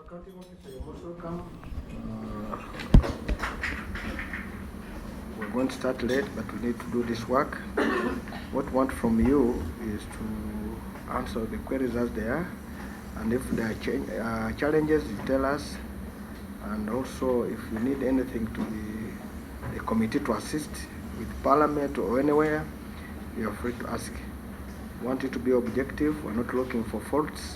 Accounting officer, you're most welcome. We're going to start late, but we need to do this work. What we want from you is to answer the queries as they are, and if there are challenges, you tell us. And also, if you need anything to the committee to assist with Parliament or anywhere, you are free to ask. We want you to be objective. We're not looking for faults.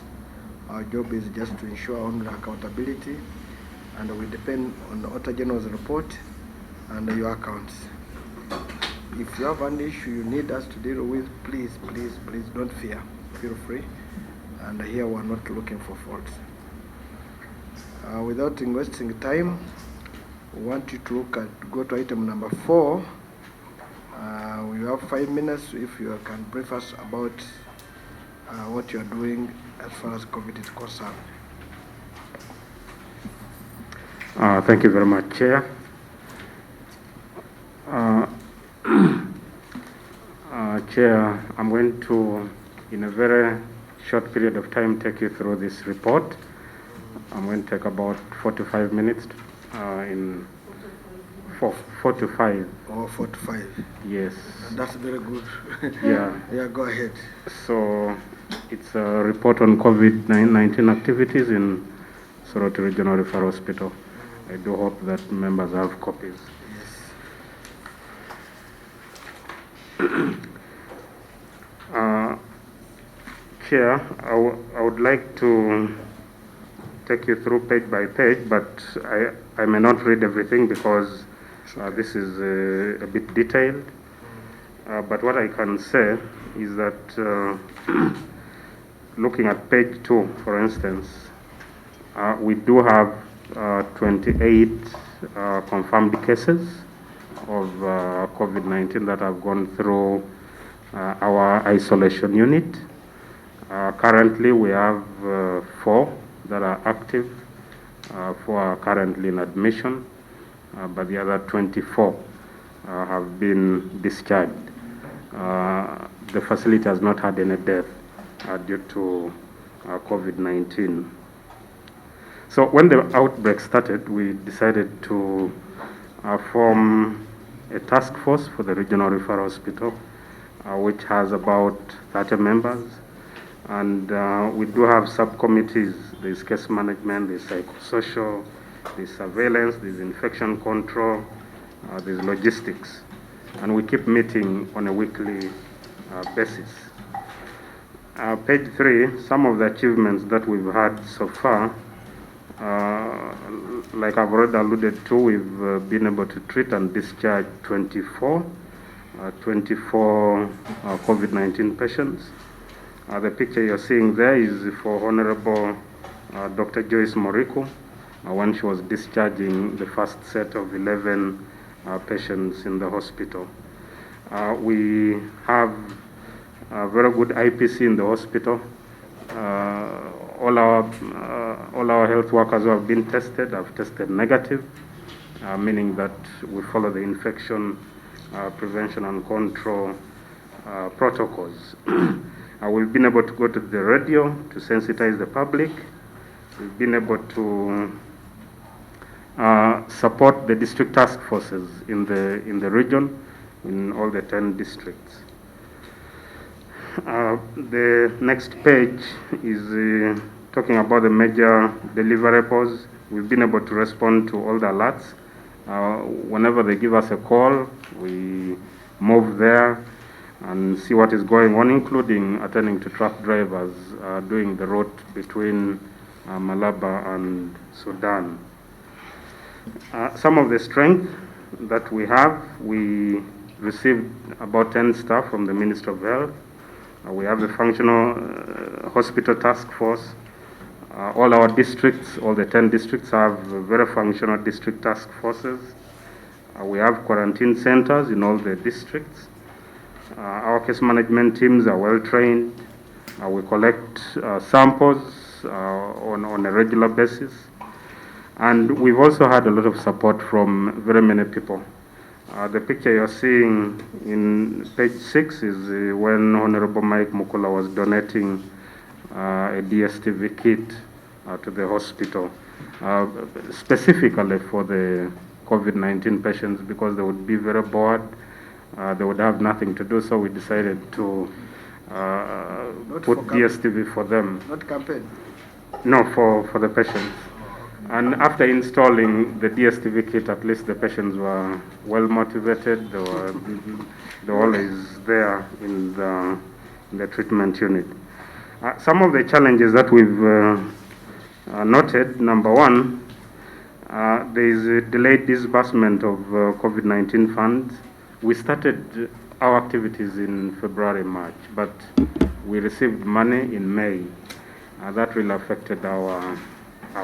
Our job is just to ensure only accountability, and we depend on the Auditor General's report and your accounts. If you have an issue you need us to deal with, please don't fear. Feel free. And here we're not looking for faults. Without wasting time, we want you to go to item number 4. We have 5 minutes. If you can brief us about what you are doing as far as COVID is concerned. Thank you very much, Chair. Chair, I'm going to, in a very short period of time, take you through this report. I'm going to take about 45 minutes in 4 to 5. Oh, 4 to 5. Yes. That's very good. Yeah. Yeah, go ahead. So it's a report on COVID-19 activities in Soroti Regional Referral Hospital. I do hope that members have copies. Yes. Chair, I would like to take you through page by page, but I may not read everything because this is a bit detailed. But what I can say is that looking at page 2, for instance, we do have 28 confirmed cases of COVID-19 that have gone through our isolation unit. Currently, we have 4 that are active, 4 are currently in admission, but the other 24 have been discharged. The facility has not had any death due to COVID-19. So when the outbreak started, we decided to form a task force for the Regional Referral Hospital, which has about 30 members. And we do have subcommittees. There's case management, there's psychosocial, there's surveillance, there's infection control, there's logistics. And we keep meeting on a weekly basis. Page 3, some of the achievements that we've had so far, like I've already alluded to, we've been able to treat and discharge 24 COVID-19 patients. The picture you're seeing there is for Honorable Dr. Joyce Moriku when she was discharging the first set of 11 patients in the hospital. We have a very good IPC in the hospital. All our health workers who have been tested have tested negative, meaning that we follow the infection prevention and control protocols. We've been able to go to the radio to sensitize the public. We've been able to support the district task forces in the region, in all the 10 districts. The next page is talking about the major deliverables. We've been able to respond to all the alerts. Whenever they give us a call, we move there and see what is going on, including attending to truck drivers doing the route between Malaba and Sudan. Some of the strength that we have, we received about 10 staff from the Ministry of Health. We have a functional hospital task force. All our districts, all the 10 districts have very functional district task forces. We have quarantine centers in all the districts. Our case management teams are well trained. We collect samples on a regular basis. And we've also had a lot of support from very many people. The picture you're seeing in page 6 is when Honorable Mike Mukula was donating a DSTV kit to the hospital, specifically for the COVID-19 patients, because they would be very bored. They would have nothing to do, so we decided to put DSTV for them. Not campaign? No, for the patients. And after installing the DSTV kit, at least the patients were well motivated. They were always there in the treatment unit. Some of the challenges that we've noted: number one, there is a delayed disbursement of COVID-19 funds. We started our activities in February, March, but we received money in May. That really affected our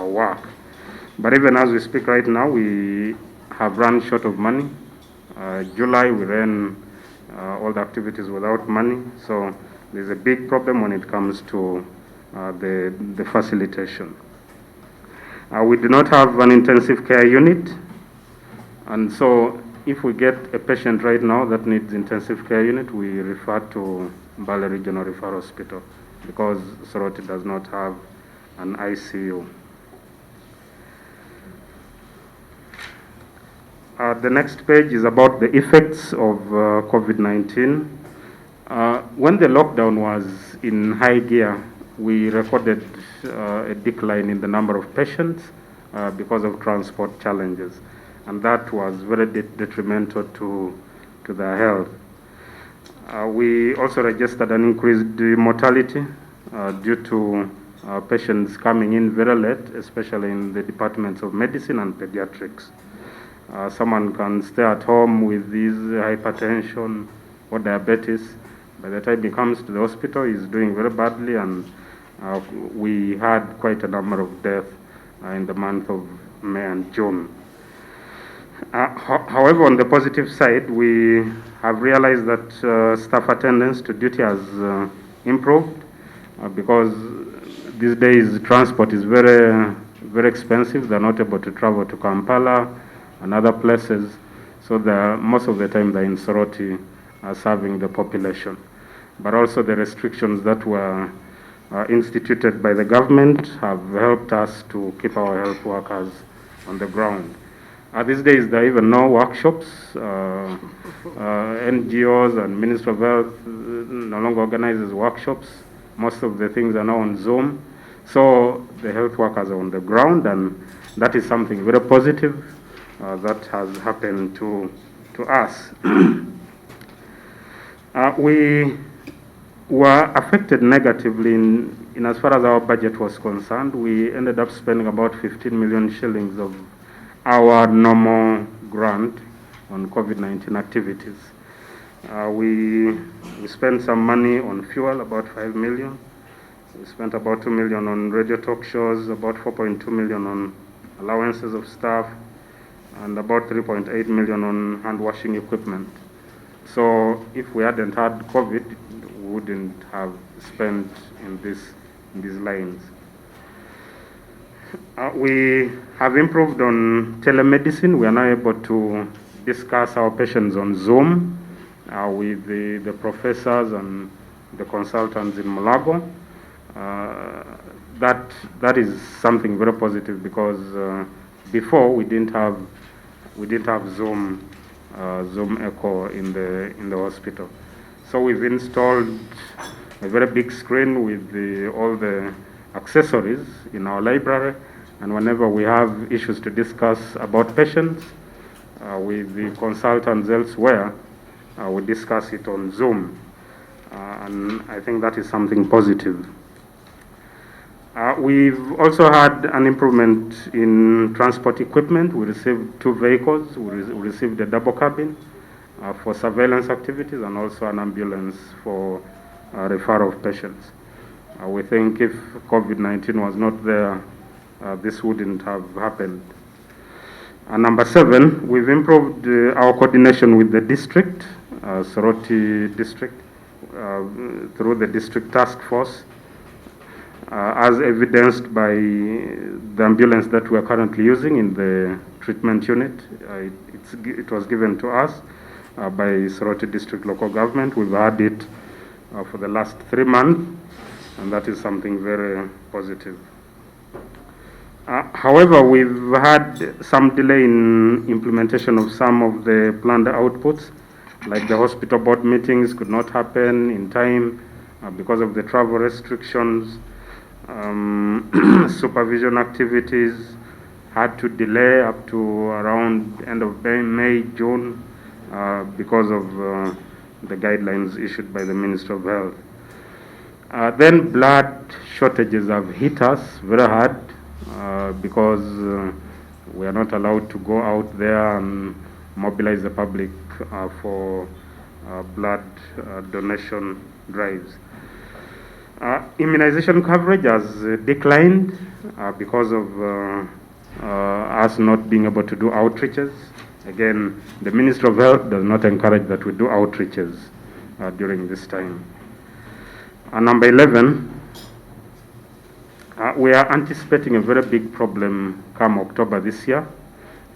work. But even as we speak right now, we have run short of money. July, we ran all the activities without money. So there's a big problem when it comes to the facilitation. We do not have an intensive care unit. And so if we get a patient right now that needs intensive care unit, we refer to Mbale Regional Referral Hospital, because Soroti does not have an ICU. The next page is about the effects of COVID-19. When the lockdown was in high gear, we recorded a decline in the number of patients because of transport challenges, and that was very detrimental to their health. We also registered an increased mortality due to patients coming in very late, especially in the departments of medicine and pediatrics. Someone can stay at home with this hypertension or diabetes. By the time he comes to the hospital, he's doing very badly, and we had quite a number of deaths in the month of May and June. However, on the positive side, we have realized that staff attendance to duty has improved because these days transport is very, very expensive. They're not able to travel to Kampala and other places, so most of the time they're in Soroti serving the population. But also the restrictions that were instituted by the government have helped us to keep our health workers on the ground. These days there are even no workshops. NGOs and Ministry of Health no longer organizes workshops. Most of the things are now on Zoom. So the health workers are on the ground, and that is something very positive that has happened to us. We were affected negatively in as far as our budget was concerned. We ended up spending about 15 million shillings of our normal grant on COVID-19 activities. We spent some money on fuel, about 5 million. We spent about 2 million on radio talk shows, about 4.2 million on allowances of staff, and about 3.8 million on hand washing equipment. So if we hadn't had COVID, we wouldn't have spent in these lines. We have improved on telemedicine. We are now able to discuss our patients on Zoom with the professors and the consultants in Mulago. That is something very positive, because before we didn't have Zoom Echo in the hospital. So we've installed a very big screen with all the accessories in our library, and whenever we have issues to discuss about patients with the consultants elsewhere, we discuss it on Zoom, and I think that is something positive. We've also had an improvement in transport equipment. We received 2 vehicles. We received a double cabin for surveillance activities, and also an ambulance for referral of patients. We think if COVID-19 was not there, this wouldn't have happened. Number 7, we've improved our coordination with the district, Soroti district, through the district task force, as evidenced by the ambulance that we are currently using in the treatment unit. It was given to us by Soroti district local government. We've had it for the last 3 months, and that is something very positive. However, we've had some delay in implementation of some of the planned outputs, like the hospital board meetings could not happen in time because of the travel restrictions. Supervision activities had to delay up to around end of May, June, because of the guidelines issued by the Minister of Health. Then blood shortages have hit us very hard because we are not allowed to go out there and mobilize the public for blood donation drives. Immunization coverage has declined because of us not being able to do outreaches. Again, the Ministry of Health does not encourage that we do outreaches during this time. Number 11, we are anticipating a very big problem come October this year.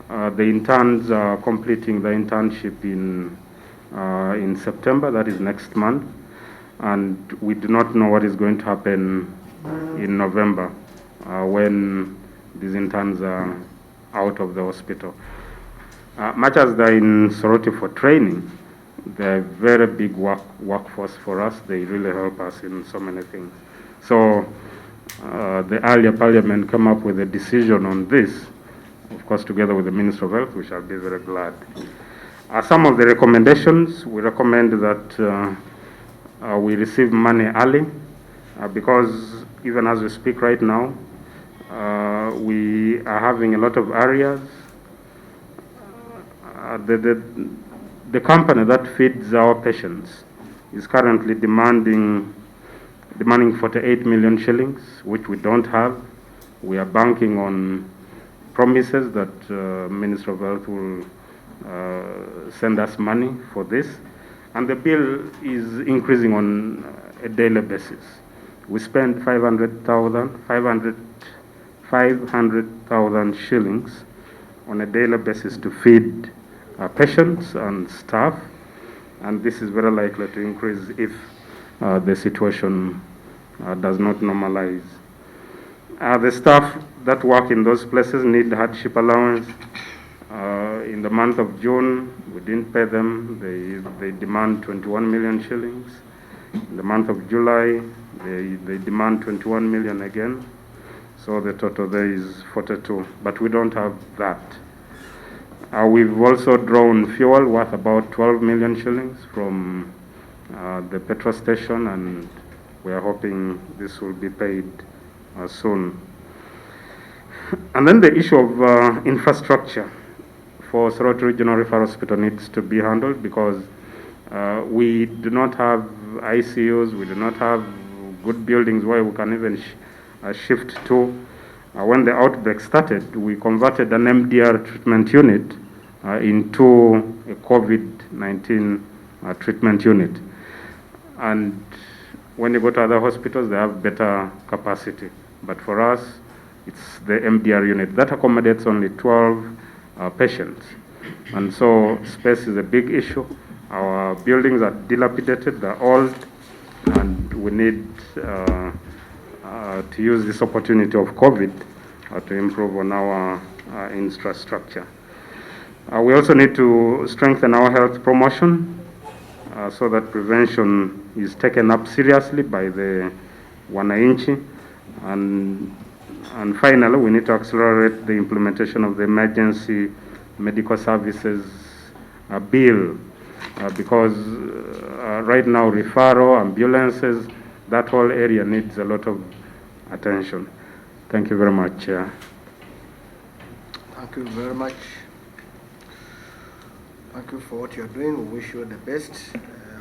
The interns are completing the internship in September, that is next month, and we do not know what is going to happen in November when these interns are out of the hospital. Much as they're in Soroti for training, they're a very big workforce for us. They really help us in so many things. So the earlier Parliament came up with a decision on this, of course, together with the Minister of Health, we shall be very glad. Some of the recommendations, we recommend that we receive money early because even as we speak right now, we are having a lot of areas. The company that feeds our patients is currently demanding 48 million shillings, which we don't have. We are banking on promises that Minister of Health will send us money for this. And the bill is increasing on a daily basis. We spend 500,000 shillings on a daily basis to feed patients and staff, and this is very likely to increase if the situation does not normalize. The staff that work in those places need hardship allowance. In the month of June, we didn't pay them. They demand 21 million shillings. In the month of July, they demand 21 million again. So the total there is 42, but we don't have that. We've also drawn fuel worth about 12 million shillings from the petrol station, and we are hoping this will be paid soon. And then the issue of infrastructure for Soroti Regional Referral Hospital needs to be handled because we do not have ICUs, we do not have good buildings where we can even shift to. When the outbreak started, we converted an MDR treatment unit into a COVID-19 treatment unit. And when you go to other hospitals, they have better capacity. But for us, it's the MDR unit. That accommodates only 12 patients. And so space is a big issue. Our buildings are dilapidated, they're old, and we need to use this opportunity of COVID to improve on our infrastructure. We also need to strengthen our health promotion so that prevention is taken up seriously by the wananchi. And finally, we need to accelerate the implementation of the emergency medical services bill because right now referral, ambulances, that whole area needs a lot of attention. Thank you very much, Chair. Thank you very much. Thank you for what you're doing. We wish you the best.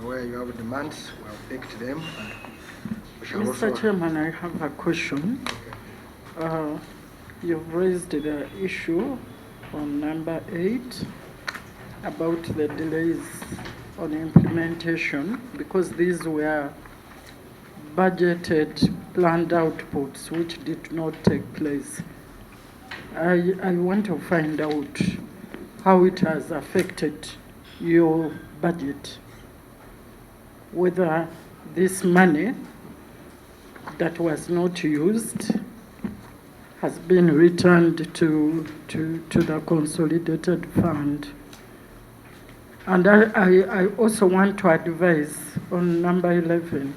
Where you have demands, we'll pick them. And we shall Mr. Chairman, I have a question. You've raised the issue on number 8 about the delays on implementation because these were budgeted, planned outputs which did not take place. I want to find out how it has affected your budget, whether this money that was not used has been returned to the consolidated fund. And I also want to advise on number 11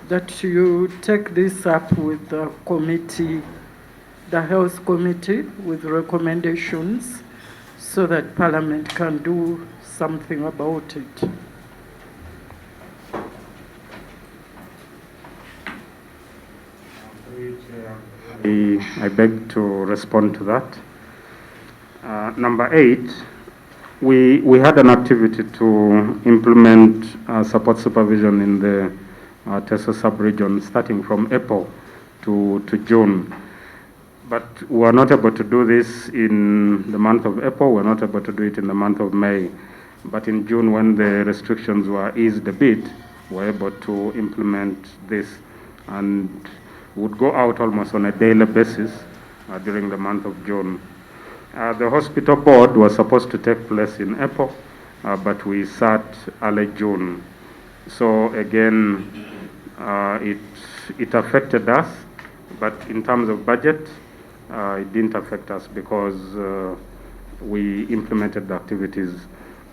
that you take this up with the committee, the health committee, with recommendations so that Parliament can do something about it. I beg to respond to that. Number 8, we had an activity to implement support supervision in the Teso sub-region starting from April to June. But we were not able to do this in the month of April, we were not able to do it in the month of May. But in June, when the restrictions were eased a bit, we were able to implement this and would go out almost on a daily basis during the month of June. The hospital board was supposed to take place in April, but we sat early June. So again, it affected us, but in terms of budget, it didn't affect us because we implemented the activities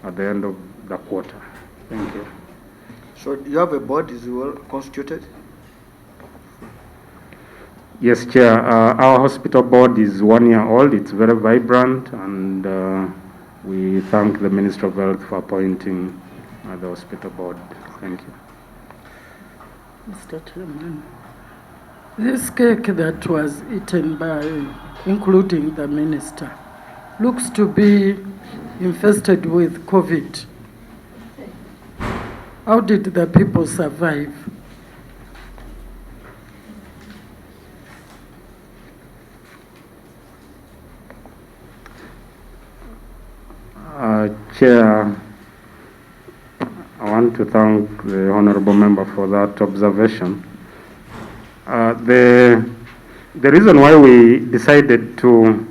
at the end of the quarter. Thank you. So you have a board is well constituted? Yes, Chair. Our hospital board is 1 year old. It's very vibrant, and we thank the Minister of Health for appointing the hospital board. Thank you. Mr. Chairman, this cake that was eaten by, including the minister, looks to be infested with COVID. How did the people survive? Chair, I want to thank the Honorable Member for that observation. The reason why we decided to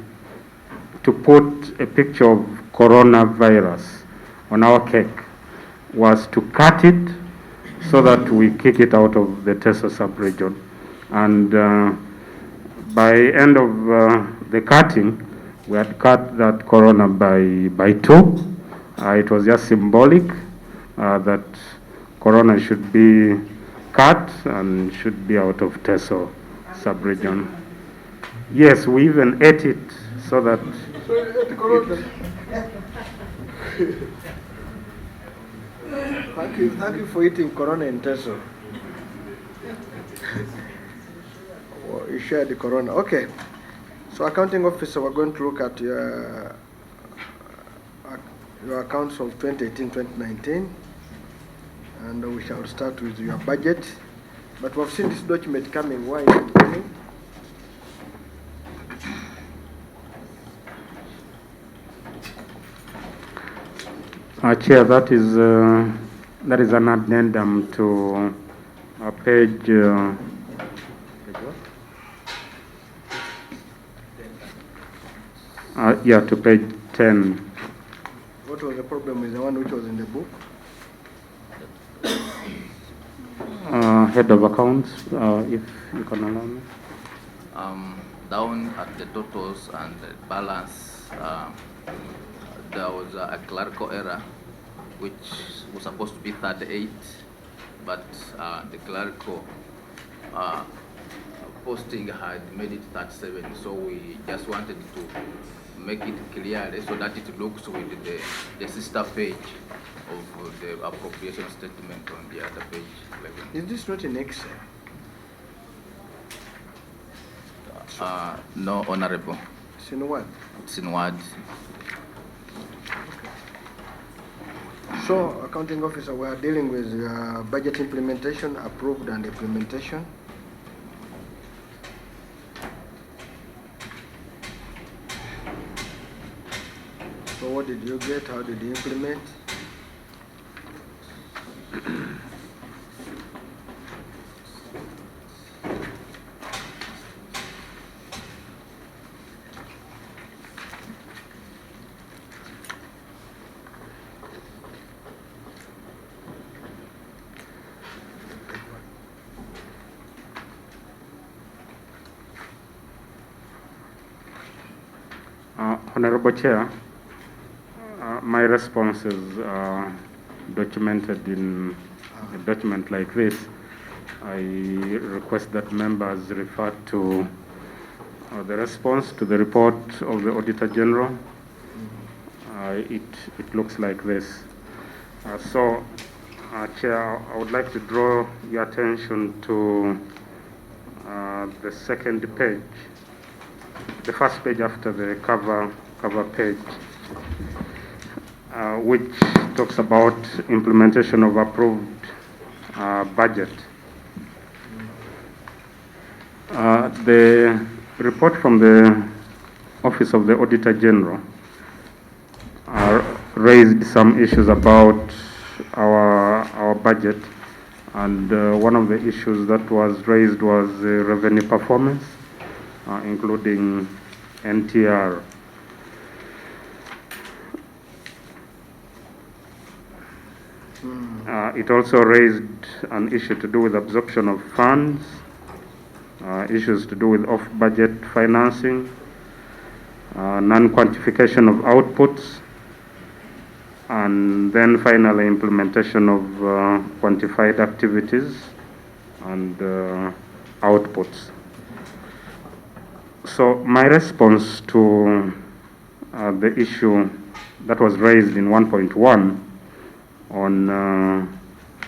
put a picture of coronavirus on our cake was to cut it so that we kick it out of the Teso sub-region. And by end of the cutting, we had cut that corona by 2. It was just symbolic that corona should be cut and should be out of Teso sub-region. Yes, we even ate it so that... Thank you for eating corona in Teso. Well, you shared the corona. Okay. So, accounting officer, we're going to look at your accounts of 2018-2019, and we shall start with your budget. But we've seen this document coming. Why is it coming? Chair, that is an addendum to page. To page 10. What was the problem with the one which was in the book? Head of accounts, if you can allow me. Down at the totals and the balance, there was a clerical error which was supposed to be 38, but the clerical posting had made it 37, so we just wanted to make it clear so that it looks with the sister page of the appropriation statement on the other page 11. Is this not in Excel? No, Honorable. It's in what? It's in Word. So, accounting officer, we are dealing with budget implementation, approved and implementation. So what did you get? How did you implement? Honorable Chair, my responses are documented in a document like this. I request that members refer to the response to the report of the Auditor General. It looks like this. Chair, I would like to draw your attention to the second page, the first page after the cover page, which talks about implementation of approved budget. The report from the Office of the Auditor General raised some issues about our budget, and one of the issues that was raised was revenue performance, including NTR. It also raised an issue to do with absorption of funds, issues to do with off-budget financing, non-quantification of outputs, and then finally implementation of quantified activities and outputs. So my response to the issue that was raised in 1.1 on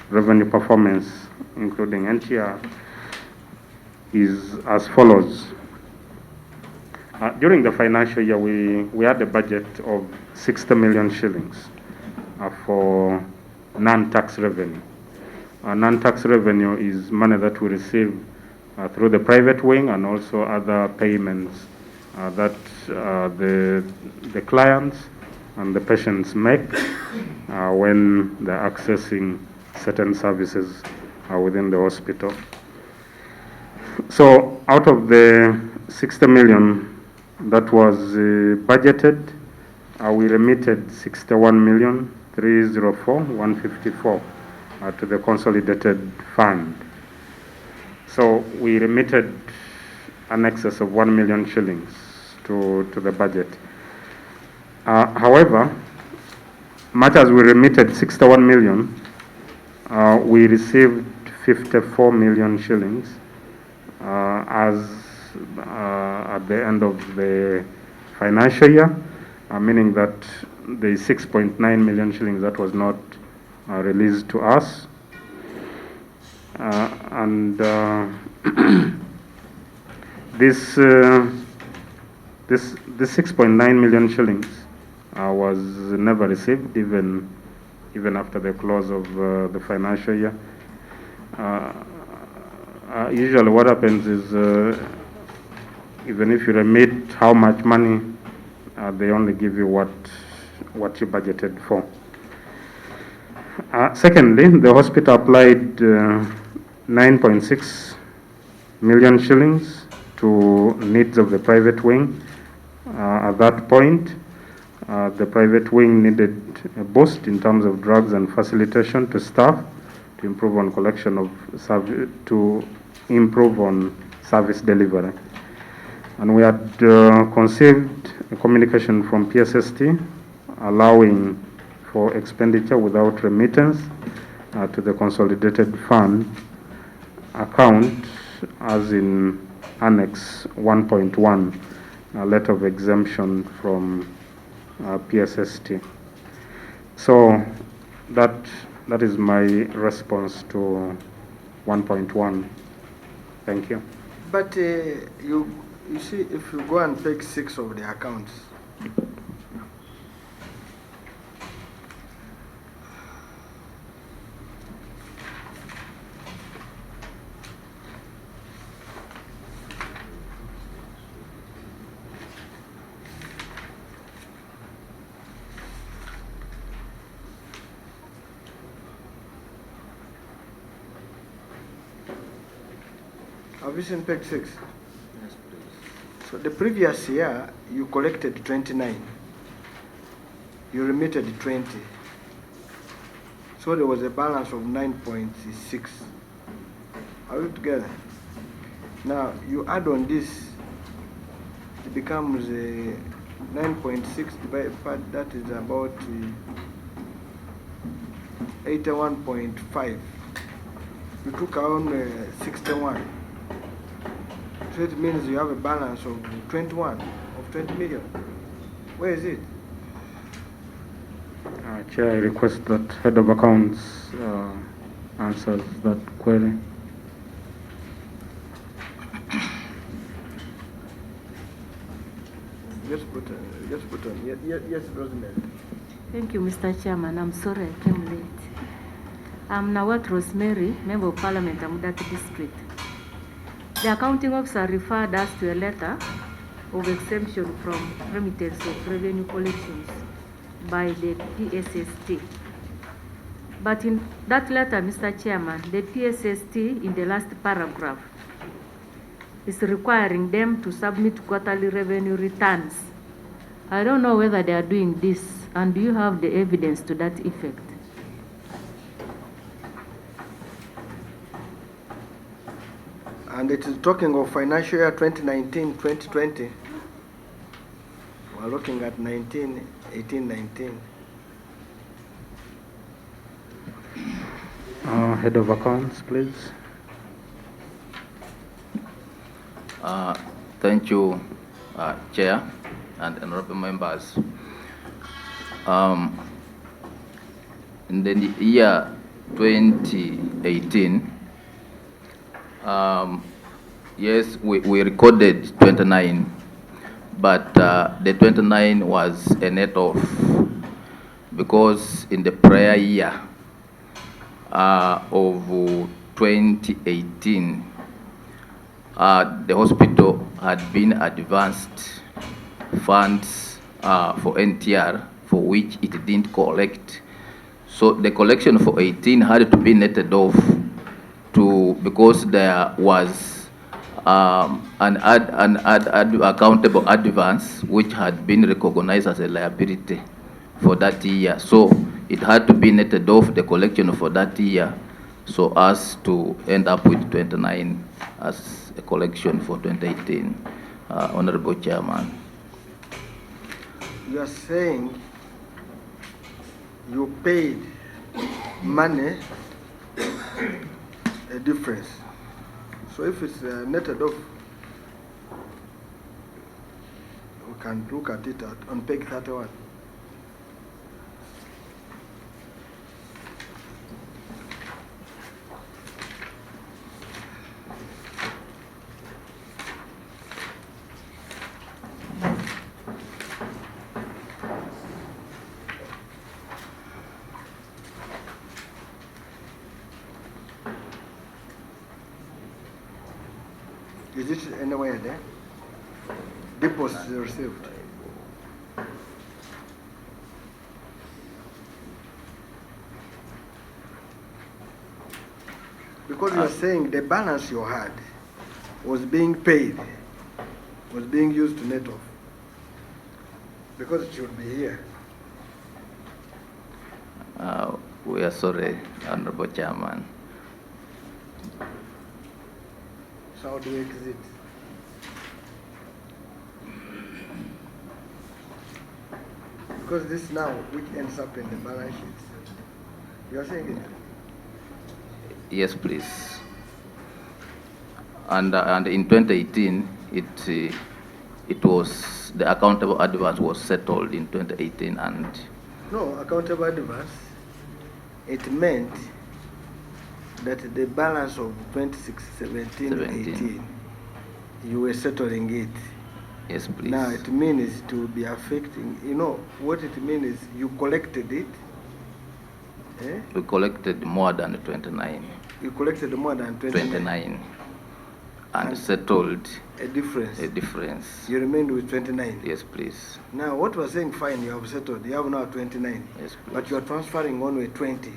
revenue performance, including NTR, is as follows. During the financial year, we had a budget of 60 million shillings for non-tax revenue. Non-tax revenue is money that we receive through the private wing and also other payments that the clients and the patients make when they're accessing certain services within the hospital. So out of the 60 million that was budgeted, we remitted 61,304,154 to the consolidated fund. So we remitted an excess of 1 million shillings to the budget. However, much as we remitted 61 million, we received 54 million shillings as at the end of the financial year, meaning that the 6.9 million shillings that was not released to us. This 6.9 million shillings was never received, even after the close of the financial year. Usually what happens is even if you remit how much money, they only give you what you budgeted for. Secondly, the hospital applied 9.6 million shillings to needs of the private wing. At that point, the private wing needed a boost in terms of drugs and facilitation to staff, to improve on collection of service, to improve on service delivery. And we had conceived a communication from PSST allowing for expenditure without remittance to the consolidated fund account, as in Annex 1.1, a letter of exemption from PSST. So that is my response to 1.1. Thank you. But you see, if you go and take 6 of the accounts, have you seen page 6? Yes, please. So the previous year, you collected 29. You remitted 20. So there was a balance of 9.6. Are we together? Now, you add on this, it becomes 9.6 divided, that is about 81.5. You took around 61. So it means you have a balance of 21, of 20 million. Where is it? Chair, I request that Head of Accounts answers that query. Just put on. Yes, Rosemary. Thank you, Mr. Chairman. I'm sorry I came late. I'm Nawat Rosemary, Member of Parliament, Amudati District. The accounting officer referred us to a letter of exemption from remittance of revenue collections by the PSST. But in that letter, Mr. Chairman, the PSST in the last paragraph is requiring them to submit quarterly revenue returns. I don't know whether they are doing this, and do you have the evidence to that effect? And it is talking of financial year 2019-2020. We're looking at 18-19. Head of Accounts, please. Thank you, Chair and honorable members. In the year 2018, yes, we recorded 29, but the 29 was a net off because in the prior year of 2018, the hospital had been advanced funds for NTR for which it didn't collect. So the collection for 18 had to be netted off because there was an accountable advance which had been recognized as a liability for that year. So it had to be netted off the collection for that year so as to end up with 29 as a collection for 2018. Honorable Chairman. You are saying you paid money, a difference. So if it's netted off, we can look at it on page 31. Is it anywhere there? Deposits received. Because you are saying the balance you had was being paid, was being used to net off. Because it should be here. We are sorry, Honorable Chairman. So how do we exit? Because this now, which ends up in the balance sheet. You are saying it? Yes, please. And in 2018, it was the accountable advance was settled in 2018 and. No, accountable advance. It meant that the balance of 2017-18, you were settling it. Yes, please. Now it means to be affecting. You know what it means is you collected it. Eh? We collected more than 29. You collected more than 29. And settled a difference. A difference. You remained with 29. Yes, please. Now what was saying fine, you have settled. You have now 29. Yes, please. But you are transferring only 20.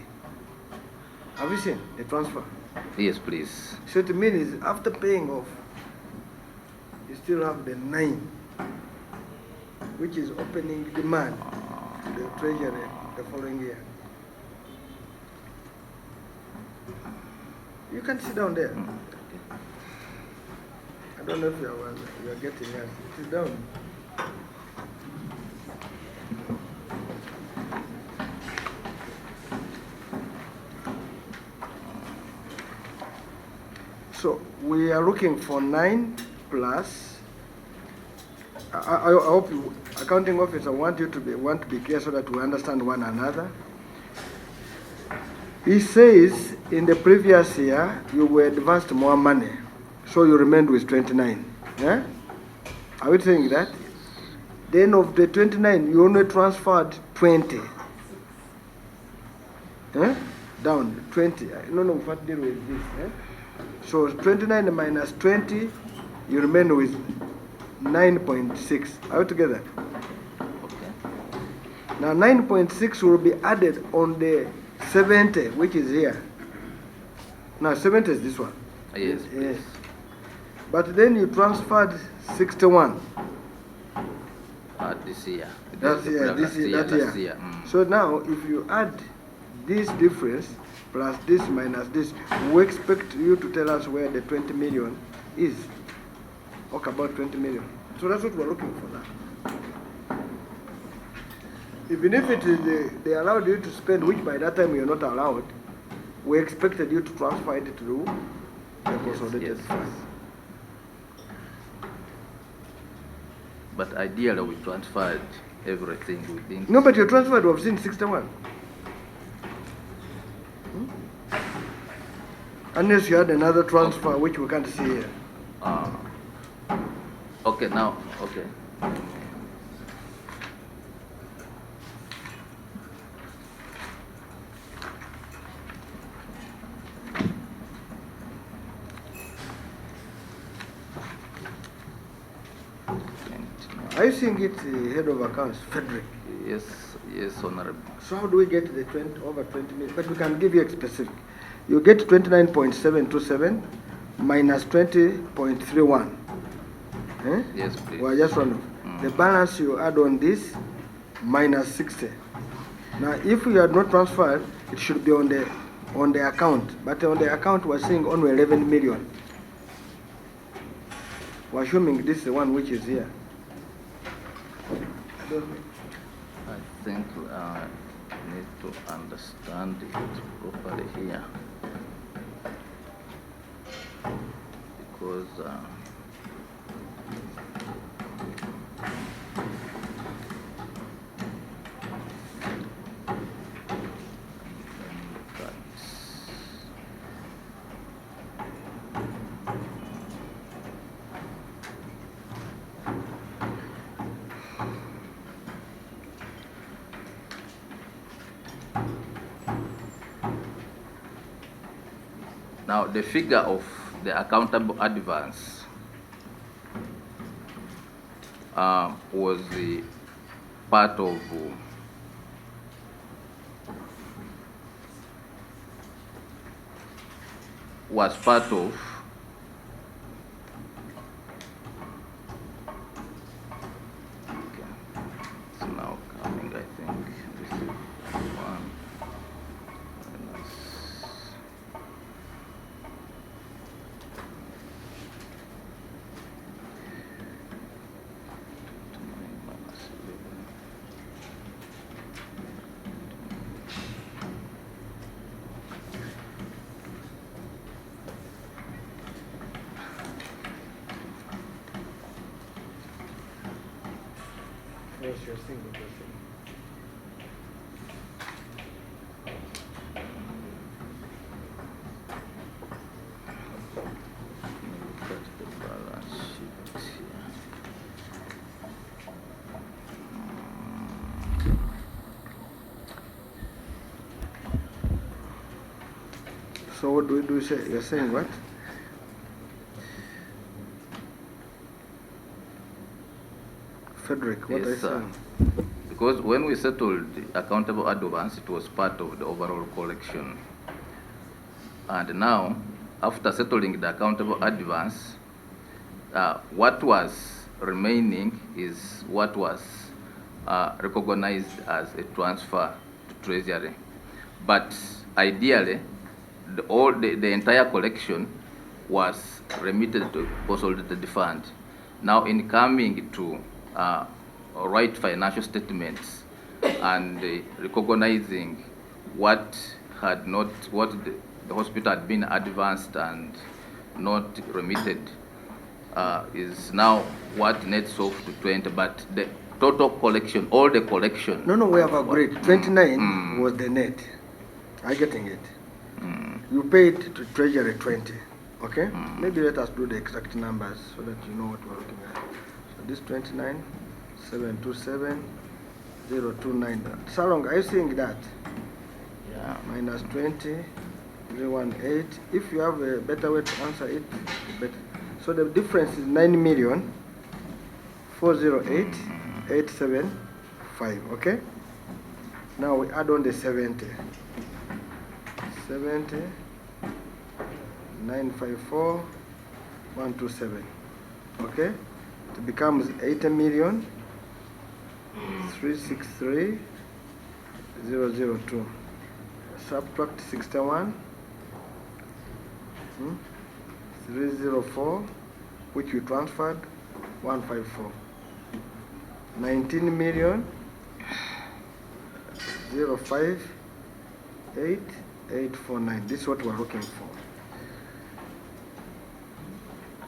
Have you seen the transfer? Yes, please. So it means after paying off, you still have the 9, which is opening demand to the treasury the following year. You can sit down there. I don't know if you are getting us. Sit down. So we are looking for 9 plus. I hope you, accounting officer, want to be clear so that we understand one another. He says in the previous year you were advanced more money, so you remained with 29. Yeah? Are we saying that? Then of the 29, you only transferred 20. Eh? Down 20. No, what deal with this? Eh? So 29 minus 20, you remain with 9.6. Are we together? Okay. Now 9.6 will be added on the 70, which is here. Now 70 is this one. Yes, Yes. But then you transferred 61. This year. That's Last year. So now if you add this difference plus this minus this, we expect you to tell us where the 20 million is. Talk about 20 million. So that's what we're looking for now. Even if it is they allowed you to spend, which by that time you're not allowed, we expected you to transfer it to the consolidated yes. fund. But ideally, we transferred everything within. No, but you transferred, we've seen 61. Unless you had another transfer, which we can't see here. Okay, now, okay. Are you seeing it, head of accounts, Frederick? Yes, Honorable. So how do we get the over 20 million? But we can give you a specific. You get 29.727 minus 20.31. Eh? Yes, please. Well, just one. The balance you add on this minus 60. Now, if you had not transferred, it should be on the account. But on the account, we're seeing only 11 million. We're assuming this is the one which is here. I think I need to understand it properly here. Because now the figure of the accountable advance was the part of okay. It's now coming, I think. This is 1 minus. Yes, you're seeing it. Look at the balance sheet here. So what do we say? You're saying what? Frederick, what are you Yes, sir. saying? Because when we settled the accountable advance, it was part of the overall collection. And now, after settling the accountable advance, what was remaining is what was recognized as a transfer to Treasury. But ideally, the entire collection was remitted to consolidated fund. Now, in coming to write financial statements and recognizing what the hospital had been advanced and not remitted is now what nets off to 20, but the total collection, all the collection. No, we have agreed. 29 was the net. Are you getting it? You paid to Treasury 20. Okay? Maybe let us do the exact numbers so that you know what we're looking at. So this 29, 727, 029. Sarong, are you seeing that? Yeah. Minus 20, 018. If you have a better way to answer it, better. So the difference is 9,408,875. Okay? Now we add on the 70. 70, 954,127. Okay? It becomes 80,363,002. Subtract 61, 304, which we transferred, 154. 19 million, 058,849. This is what we're looking for.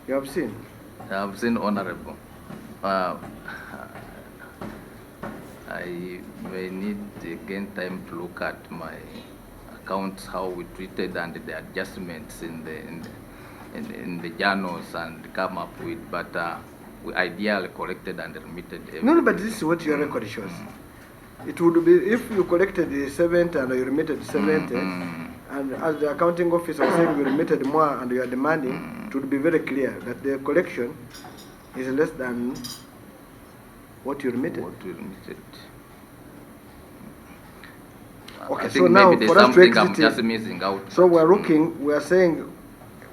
You have seen? I have seen, Honorable. I may need again time to look at my accounts, how we treated and the adjustments in the journals and come up with, but we ideally collected and remitted everything. No, but this is what your record shows. It would be if you collected the 70 and you remitted 70, and as the accounting officer was saying you remitted more and you are demanding, it would be very clear that the collection is less than what you remitted. Okay, I so think now maybe for there's us to something I'm exit just it, missing out. so we are saying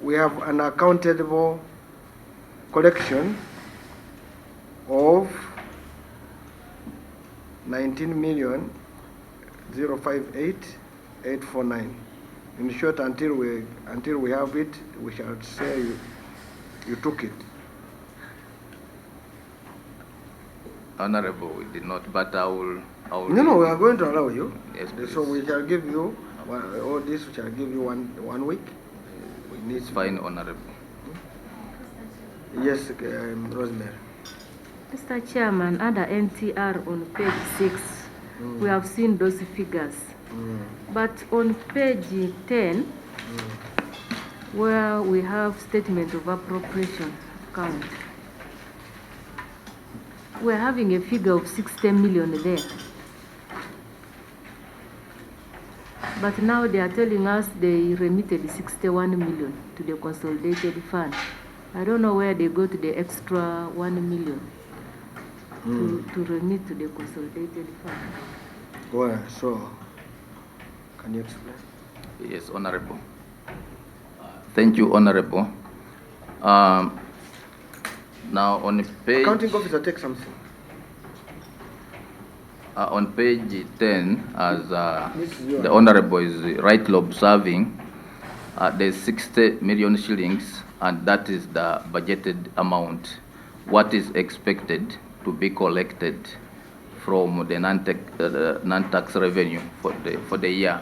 we have an accountable collection of 19,058,849. In short, until we have it, we shall say you took it. Honorable, we did not, but I will. No, we are going to allow you. Yes, So please. we shall give you all this. We shall give you one week. We need It's fine, Honorable. Yes, Rosemary. Mr. Chairman, under NTR on page 6, we have seen those figures. But on page 10, where we have statement of appropriation account, we're having a figure of 60 million there. But now they are telling us they remitted 61 million to the consolidated fund. I don't know where they go to the extra 1 million to remit to the consolidated fund. Well, so can you explain? Yes, Honorable. Thank you, Honorable. Now on page Accounting officer, take something. on page 10, as This is your- the Honorable is rightly observing, there's 60 million shillings, and that is the budgeted amount. What is expected to be collected from the non-tax revenue for the year?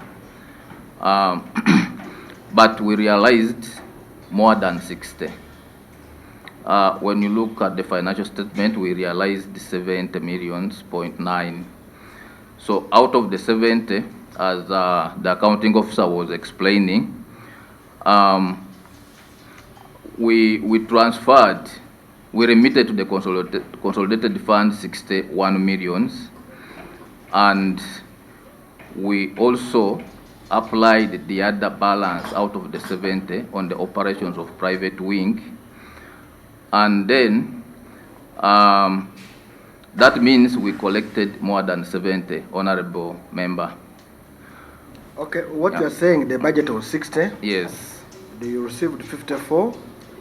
But we realized more than 60. When you look at the financial statement, we realized 70 millions, 0.9. So out of the 70, as the accounting officer was explaining, we transferred, we remitted to the consolidated fund 61 millions, and we also applied the other balance out of the 70 on the operations of private wing. And then that means we collected more than 70, Honorable Member. Okay, what you are saying, the budget was 60. Yes, You received 54.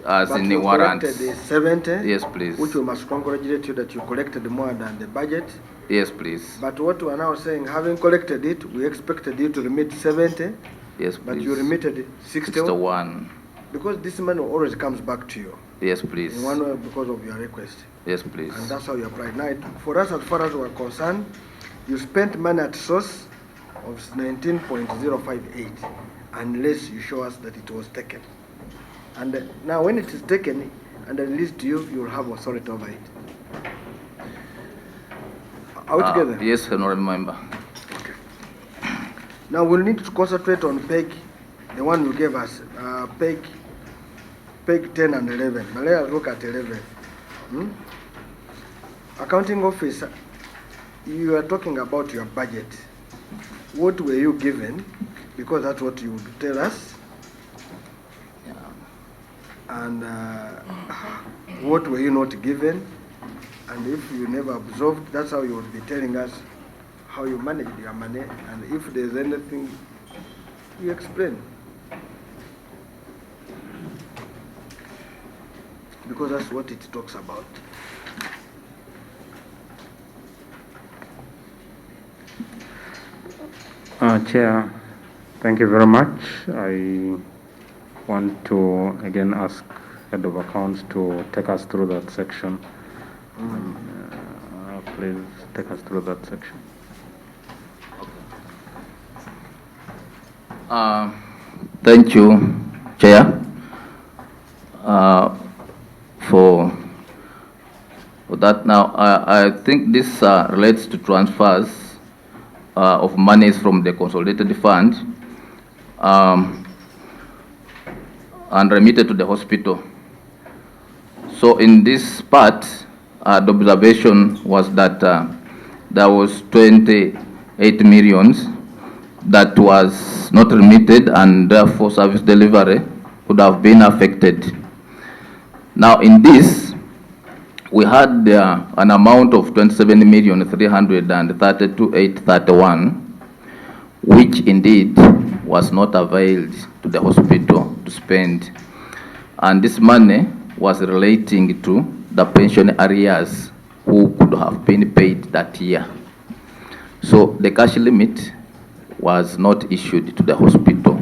as but in the you warrants. collected the 70. Yes, please. Which we must congratulate you that you collected more than the budget. Yes, please. But what we are now saying, having collected it, we expected you to remit 70, Yes, but please. you remitted 61. 61. Because this money always comes back to you. Yes, please. In one way because of your request. Yes, please. And that's how you applied. Now, for us, as far as we're concerned, you spent money at source of 19.058, unless you show us that it was taken. And now when it is taken and released to you, you will have authority over it. Are we together? Yes, Honorable Member. Okay. Now we'll need to concentrate on PEG, the one you gave us, PEG 10 and 11. But let us look at 11. Accounting officer, you are talking about your budget. What were you given? Because that's what you would tell us. And what were you not given? And if you never observed, that's how you would be telling us how you managed your money. And if there's anything, you explain. Because that's what it talks about. Chair, thank you very much. I want to again ask Head of Accounts to take us through that section. Please take us through that section. Thank you, Chair, for that. Now, I think this relates to transfers of monies from the consolidated fund and remitted to the hospital. So in this part, the observation was that there was 28 millions that was not remitted, and therefore service delivery would have been affected. Now in this, we had an amount of 27,332,831, which indeed was not availed to the hospital to spend. And this money was relating to the pension arrears who could have been paid that year. So the cash limit was not issued to the hospital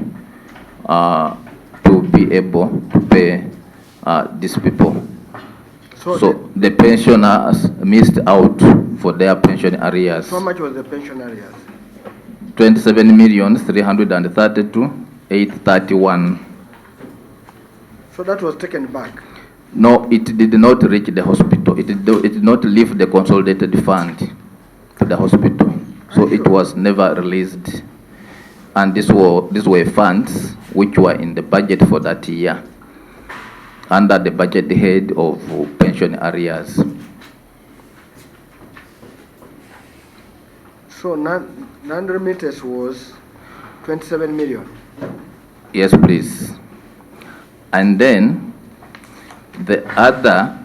to be able to pay these people. So the pensioners missed out for their pension arrears. So how much was the pension arrears? 27,332,831. So that was taken back? No, it did not reach the hospital. It did not leave the consolidated fund to the hospital. So it was never released. And these were funds which were in the budget for that year, under the budget head of pension arrears. So non-remittance was 27 million? Yes, please. And then the other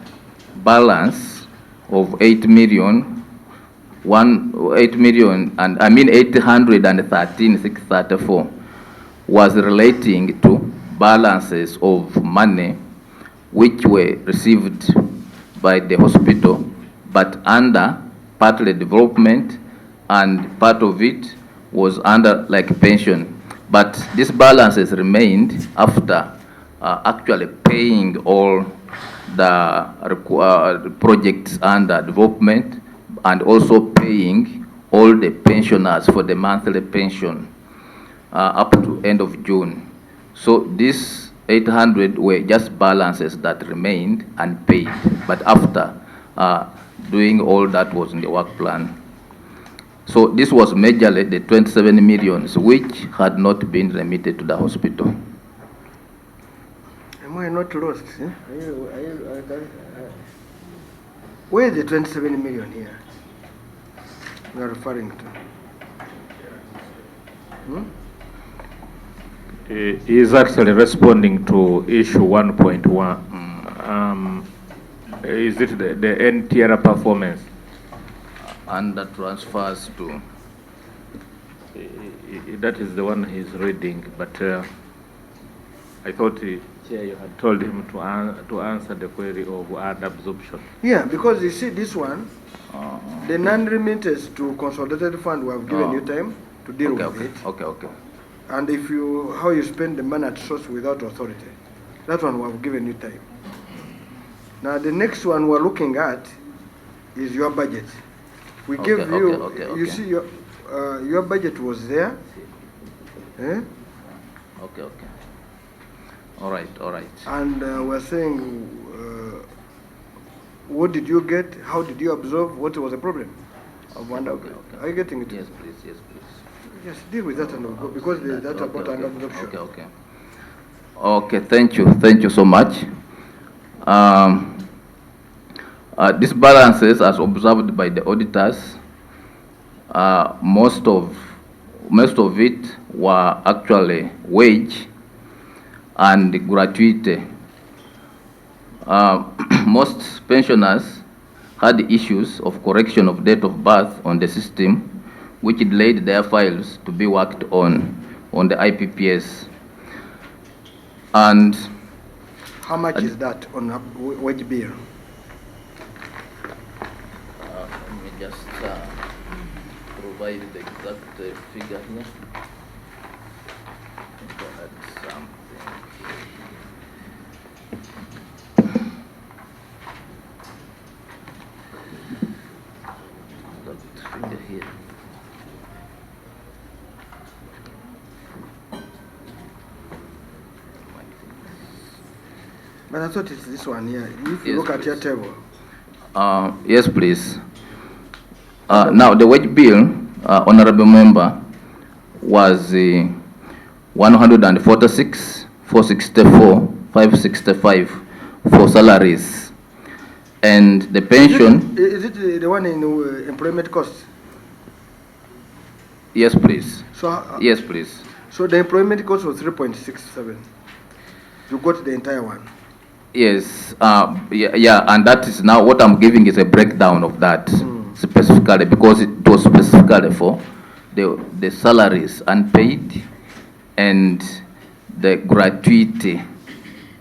balance of 813,634 was relating to balances of money which were received by the hospital, but under partly development, and part of it was under like pension. But these balances remained after actually paying all the projects under development, and also paying all the pensioners for the monthly pension up to end of June. So these 800 were just balances that remained unpaid, but after doing all that was in the work plan. So this was majorly the 27 millions which had not been remitted to the hospital. Am I not lost? Eh? Where is the 27 million here you are referring to? He is actually responding to issue 1.1. Is it the NTR performance? Under transfers to... That is the one he's reading, but I thought Chair, you had told him to answer the query of ad absorption. Yeah, because you see this one, the non-remittance to consolidated fund, we have given you time to deal with it. Okay. And if you, how you spend the money at source without authority, that one we have given you time. Now the next one we're looking at is your budget. We give you, you see your budget was there. Eh? Okay. All right, all right. And we're saying, what did you get? How did you observe? What was the problem of undergrad? Are you getting it? Yes, please, yes, please. Yes, deal with that and we'll go, because there's that about okay. under-absorption. Okay. Okay, thank you so much. These balances, as observed by the auditors, most of it were actually wage and gratuity. Most pensioners had issues of correction of date of birth on the system, which delayed their files to be worked on the IPPS. And How much is that on a wage bill? let me just provide the exact figure here. That's something. That figure here. But I thought it's this one here. If you Yes, look at your please. table, Yes, please. Now, the wage bill, honorable member, was 146, 464, 565 for salaries. And the pension, is it the one in employment costs? yes, please. So, Yes, please. so the employment cost was 3.67. You got the entire one. Yes, yeah, and that is now what I'm giving is a breakdown of that specifically, because it was specifically for the salaries unpaid and the gratuity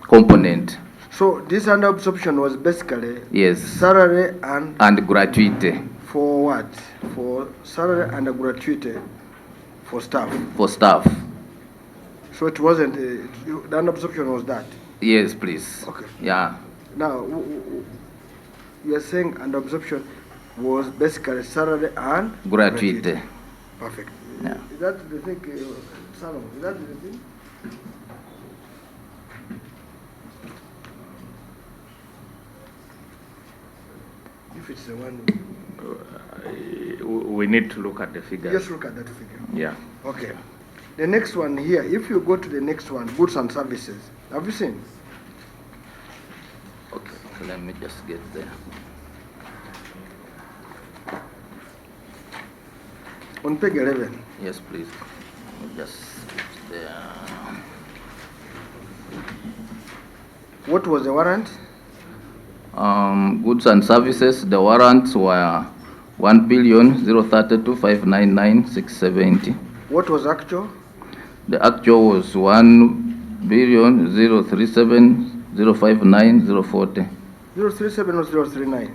component. So this under absorption was basically Yes, salary and and gratuity for what? For salary and gratuity for staff. for staff. So it wasn't, the under absorption was that. Yes, please. Okay. Yeah. Now, you are saying under absorption was basically salary and Gratuity. Perfect. Yeah. Is that the thing, Salomon? Is that the thing? If it's the one, We need to look at the figures. just look at that figure. Yeah. Okay. The next one here, if you go to the next one, goods and services, have you seen? Okay, let me just get there. On page 11, Yes, please. Let me just get there. what was the warrant? Goods and services, the warrants were 1,032,599,670. What was actual? The actual was 1,037,059,040. 037 or 039?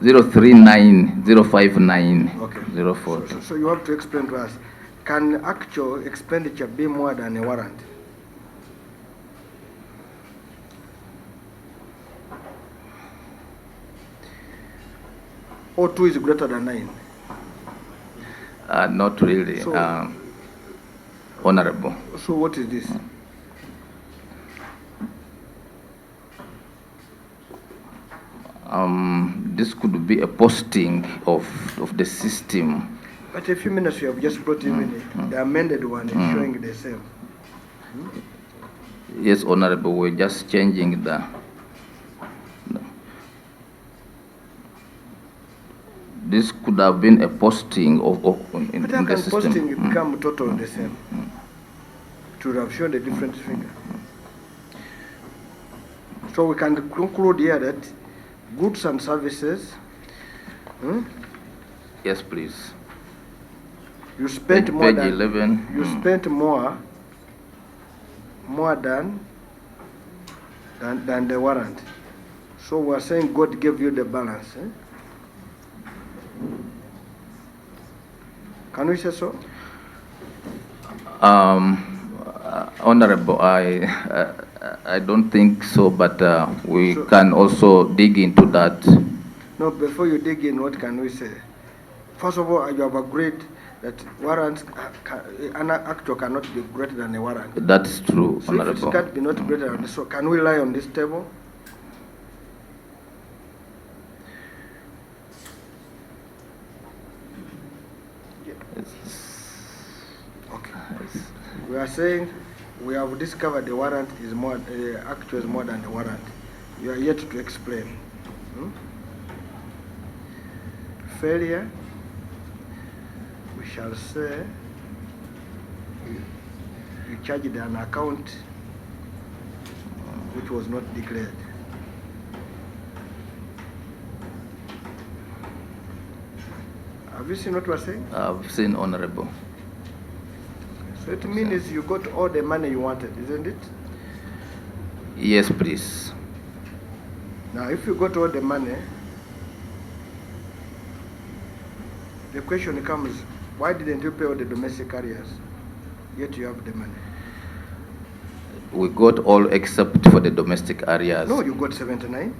039,059, Okay. 040. So you have to explain to us, can actual expenditure be more than a warrant? Or 2 is greater than 9? Not really, So- honorable. So what is this? This could be a posting of the system. But a few minutes you have just brought even the amended one is showing the same. Yes, honorable, we're just changing the. This could have been a posting in But how the can system. posting become total the same? To have shown a different figure. So we can conclude here that goods and services, Yes, please. you spent more Page than 11. you spent more than the warrant. So we're saying God gave you the balance. Can we say so? Honorable, I don't think so, but we Sure. can also dig into that. No, before you dig in, what can we say? First of all, you have agreed that warrants, an actual cannot be greater than a warrant. That's true, So if Honorable. it can't be not greater than this, so can we lie on this table? Okay. We are saying we have discovered the warrant is more, actual is more than the warrant. You are yet to explain. Hmm? Failure, we shall say you charged an account which was not declared. Have you seen what we're saying? I've seen, Honorable. So it means you got all the money you wanted, isn't it? Yes, please. Now, if you got all the money, the question comes, why didn't you pay all the domestic carriers? Yet you have the money. We got all except for the domestic areas. No, you got 79.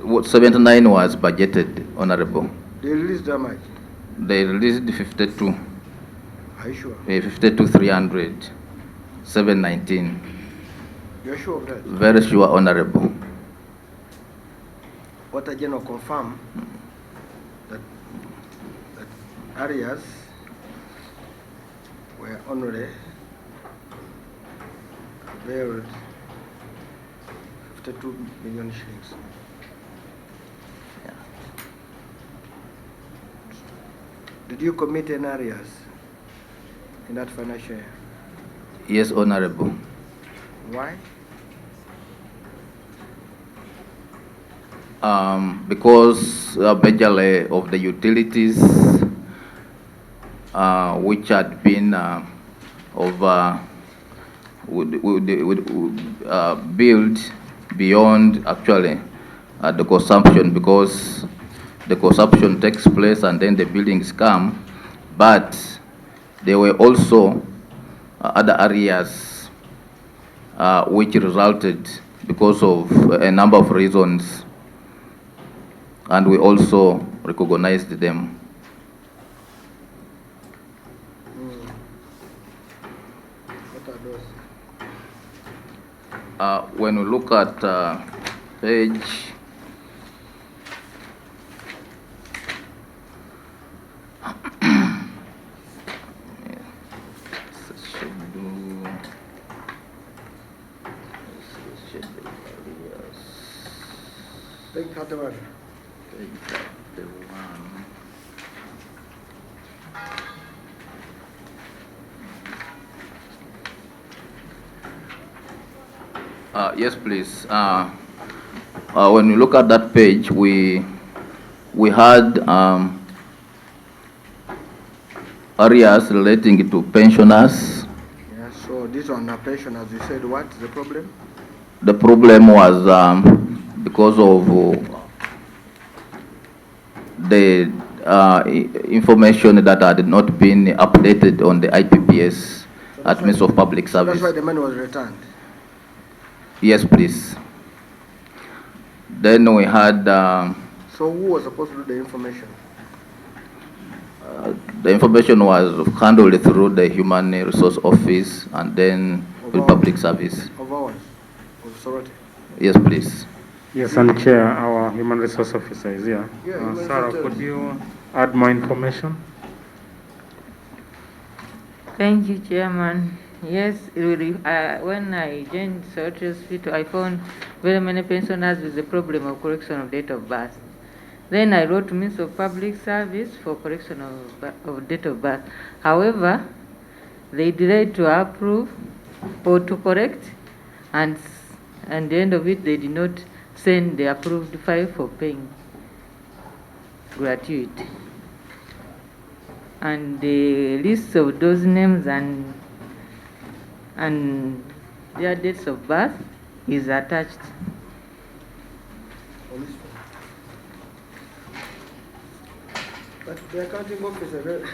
What 79 was budgeted, Honorable. They released how much? They released 52. Are you sure? 52 300, 719. You're sure of that? Very sure, Honorable. What I general confirm that areas were only availed 52 million shillings. Did you commit any areas in that financial year? Yes, Honorable. Why? Because majorly of the utilities which had been built beyond actually the consumption, because the consumption takes place and then the buildings come, but there were also other areas which resulted because of a number of reasons, and we also recognized them. What are those? When we look at page Page 31. Yes, please. When we look at that page, we had areas relating to pensioners. Yeah, so this one, pensioners, you said what is the problem? The problem was because of the information that had not been updated on the IPPS, Administration of Public So Service. that's why the money was returned. Yes, please. Then we had So who was supposed to do the information? the information was handled through the Human Resource Office and then the Public Service. Of ours? Of Soroti? Yes, please. Yes, and Chair, our Human Resource Officer is here. Yeah, Human Sarah, Resource- could you add more information? Thank you, Chairman. Yes, when I joined Soroti Hospital, I found very many pensioners with the problem of correction of date of birth. Then I wrote to Minister of Public Service for correction of date of birth. However, they delayed to approve or to correct, and at the end of it, they did not send the approved file for paying gratuity. And the list of those names and their dates of birth is attached. On this one. But the accounting officer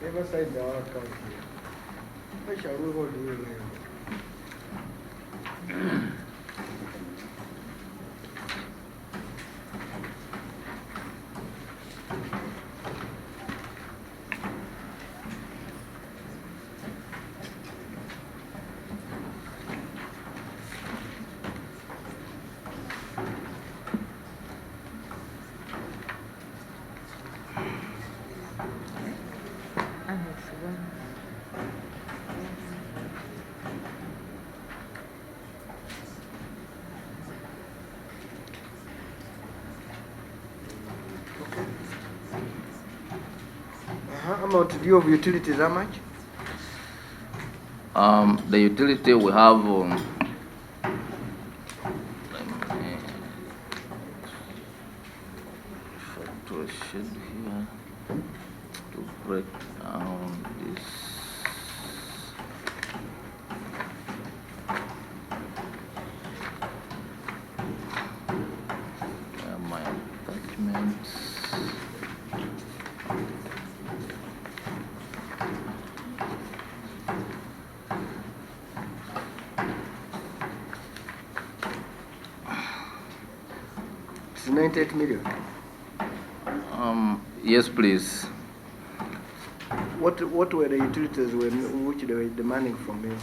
never signed our account here. Why shall we hold you liable? amount do you have utilities, how much? The utility we have, to a sheet here to break down this. My attachments. It's 98 million. Yes, please. What were the utilities which they were demanding from you?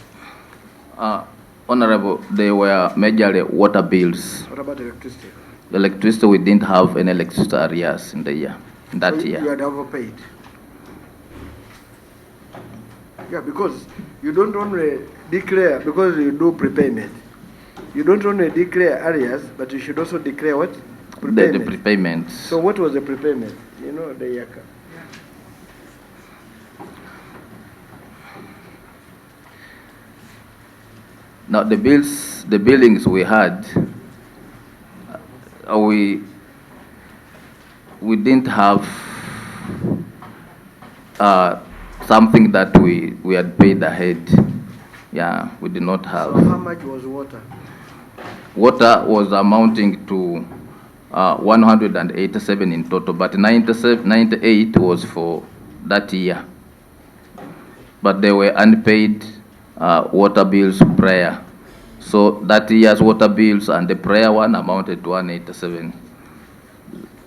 Honorable, they were majorly water bills. What about electricity? Electricity, we didn't have any electricity arrears in the year, in that So year. you had overpaid. Yeah, because you don't only declare, because you do prepayment. You don't only declare arrears, but you should also declare what? The Prepayment. prepayments. So what was the prepayment? You know, the yaka. Now the bills, the billings we had, we didn't have something that we had paid ahead. Yeah, we did not have. So how much was water? Water was amounting to 187 in total, but 98 was for that year. But they were unpaid water bills prior. So that year's water bills and the prior one amounted to 187,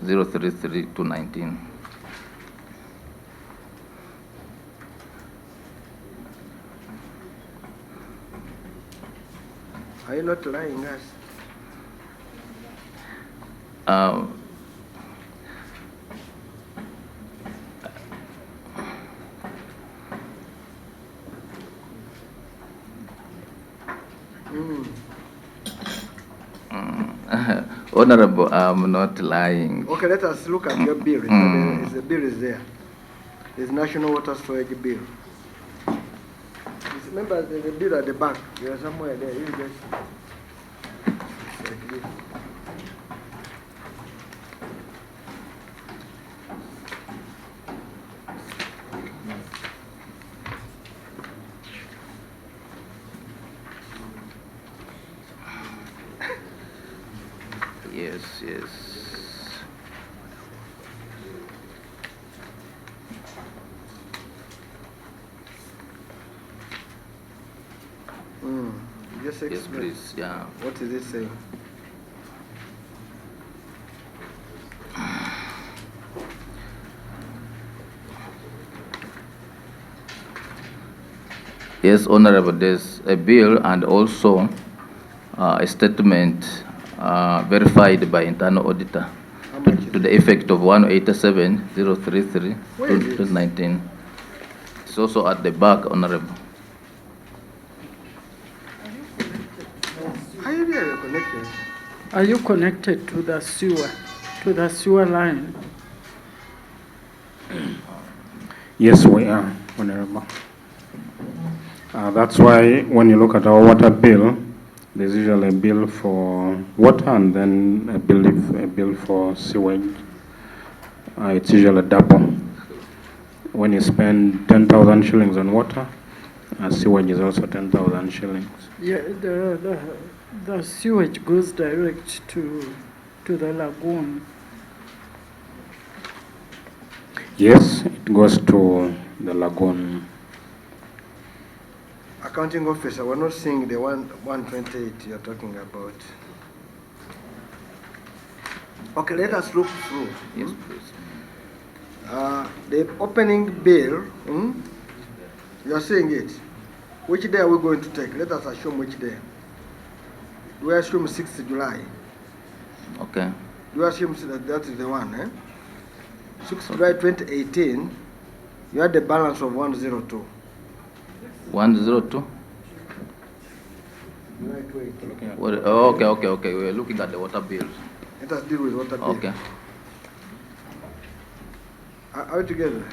033 to 19. Are you not lying us? Honorable, I'm not lying. Okay, let us look at your bill. The bill is there. There's National Water Storage Bill. Remember the bill at the back. You are somewhere there. You just like this. Yes, yes. Just Yes, explain. please, yeah. What is it saying? Yes, Honorable, there's a bill and also a statement verified by internal auditor How much is to the effect of 187,033 Where is it? 2019. It's also at the back, Honorable. How are you connected? Are you connected to the sewer line? Yes, we are, Honorable. That's why when you look at our water bill, there's usually a bill for water and then a bill for sewage. It's usually double. When you spend 10,000 shillings on water, sewage is also 10,000 shillings. Yeah, the sewage goes direct to the lagoon. Yes, it goes to the lagoon. Accounting officer, we're not seeing the 128 you're talking about. Okay, let us look through. Yes, please. The opening bill, you're saying it. Which day are we going to take? Let us assume which day. Do we assume 6th July? Okay. Do we assume that is the one, eh? 6th July 2018, you had the balance of 102. 102? July 2018. Okay. We're looking at the water bills. Let us deal with water bill. Okay. Are we together?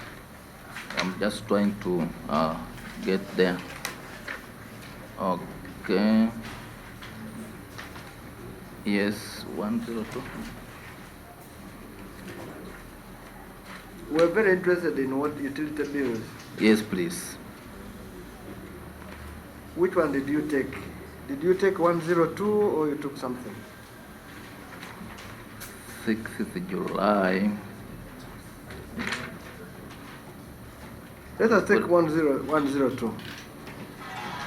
I'm just trying to get there. Okay. Yes, 102. We're very interested in what utility bills. Yes, please. Which one did you take? Did you take 102 or you took something? 6th July. Let us take 102.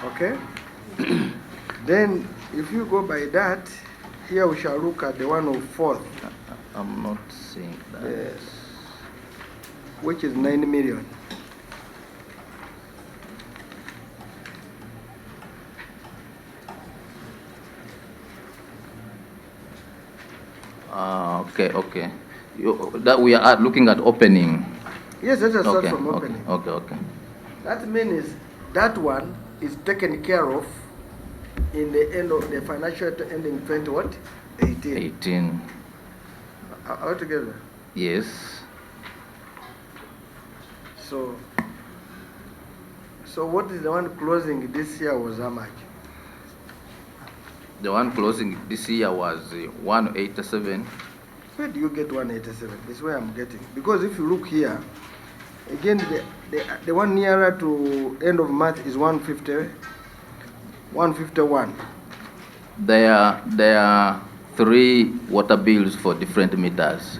Okay? Then, if you go by that, here we shall look at the one of 4th. I'm not seeing that. Yes. Which is 9 million. Okay. That we are looking at opening. Yes, let us start Okay, from okay, opening. okay. That means that one is taken care of in the end of the financial year ending 20 what? 18. 18. Altogether. Yes. So what is the one closing this year was how much? The one closing this year was 187. Where do you get 187? This is where I'm getting. Because if you look here, again, the one nearer to end of March is 151. There are 3 water bills for different meters.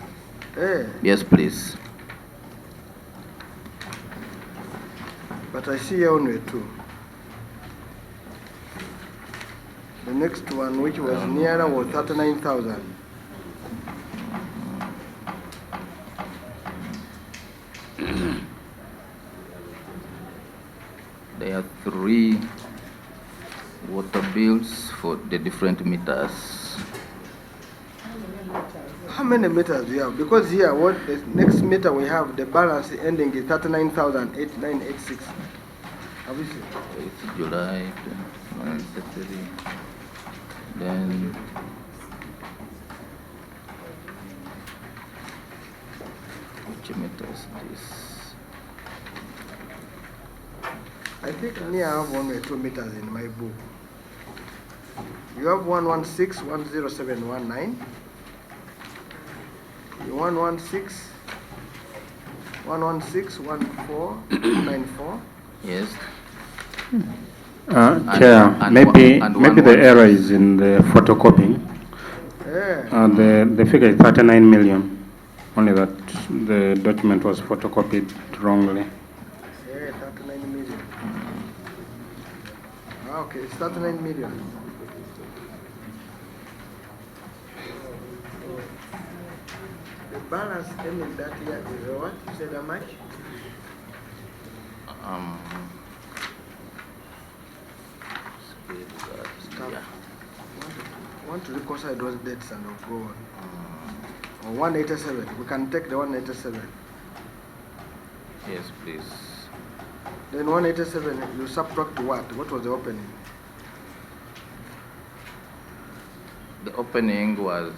Eh, Yes, please. but I see here only 2. The next one, which was nearer, was 39,000. There are 3 water bills for the different meters. How many meters do you have? Because here, what the next meter we have, the balance ending is 39,8986. Have you seen? 8th July, 93. Then which meter is this? I think near I have only 2 meters in my book. You have 116, 10719. 116, 1494. Yes. Chair, and maybe one- maybe the error is in the photocopying. Yeah. The figure is 39 million. Only that the document was photocopied wrongly. Yeah, 39 million. Okay, it's 39 million. The balance ending that year is what? You said how much? Yeah. I want to reconcile those dates and we'll go on. Or 187. We can take the 187. Yes, please. Then 187, you subtract what? What was the opening? The opening was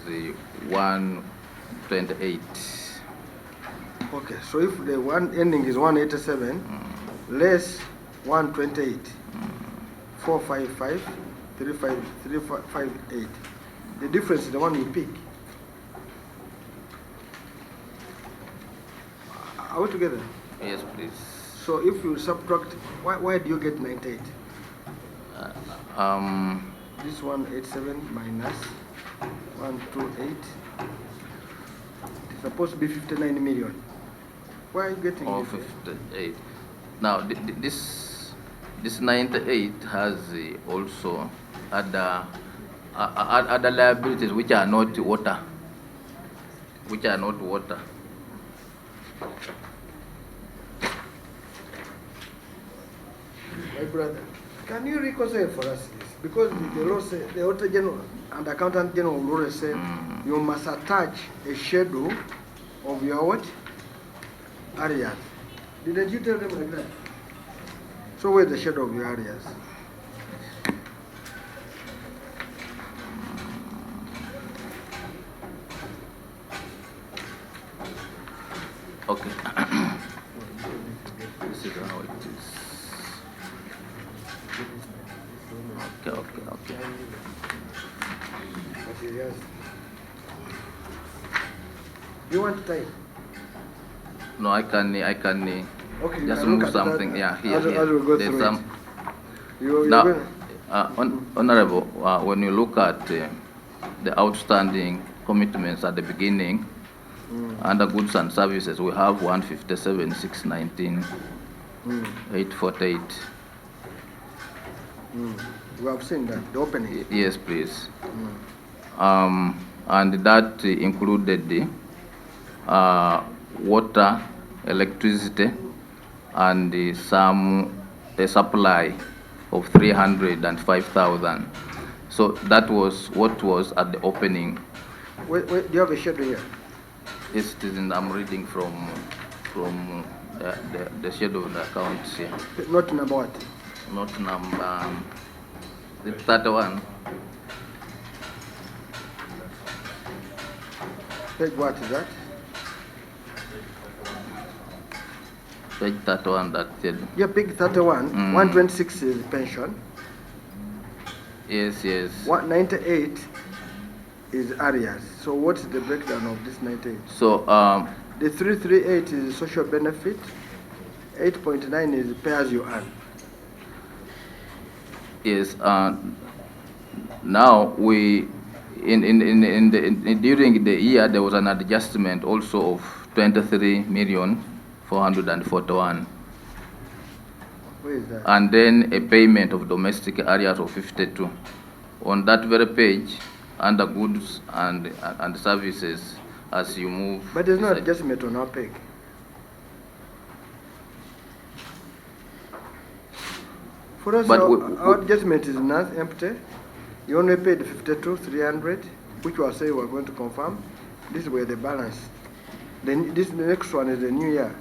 128. Okay, so if the one ending is 187, less 128, 455, 358. The difference is the one you pick. Are we together? Yes, please. So if you subtract, why do you get 98? This 187 minus 128. It's supposed to be 59 million. Why are you getting Or this? 58. Now, this 98 has also other liabilities which are not water. My brother, can you reconcile for us this? Because the law says, the Auditor General and Accountant General law say you must attach a schedule of your what? Areas. Didn't you tell them like that? So where's the schedule of your areas? Okay. Okay. But it has. You want to type? No, I can Okay, you just can look move at something. that Yeah, as here. we go There's through some. it. You're Now, gonna, Honorable, when you look at the outstanding commitments at the beginning, under goods and services, we have 157, 619, 848. we have seen that, the opening. Yes, please. And that included the water, electricity, and a supply of 305,000. So that was what was at the opening. Wait, do you have a schedule here? Yes, it is I'm reading from the schedule of the accounts here. Not number what? Not number the 31. Page what is that? Page 31, that said. Yeah, page 31. 126 is pension. Yes. 198 is arrears. So what's the breakdown of this 98? So The 338 is social benefit. 8.9 is pay as you earn. yes. Now we during the year there was an adjustment also of 23,441,000. Where is that? And then a payment of domestic areas of 52. On that very page, under goods and services, as you move. But there's no beside- adjustment on our peg. For us, But our adjustment is not empty. You only paid 52,300, which we are saying we're going to confirm. This is where the balance. Then the next one is the new year.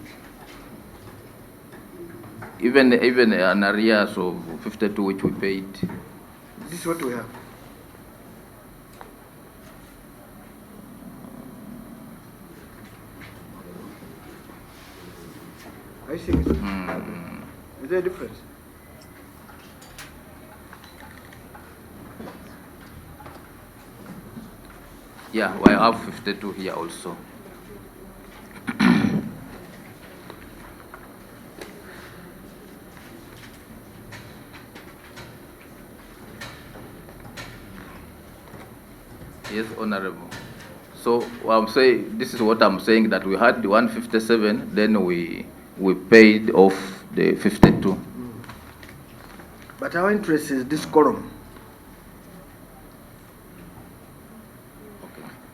Even an arrears of 52 which we paid. This is what we have. I think it's, is there a difference? Yeah, we have 52 here also. Yes, Honorable. So I'm saying, this is what I'm saying, that we had the 157, then we paid off the 52. But our interest is this column.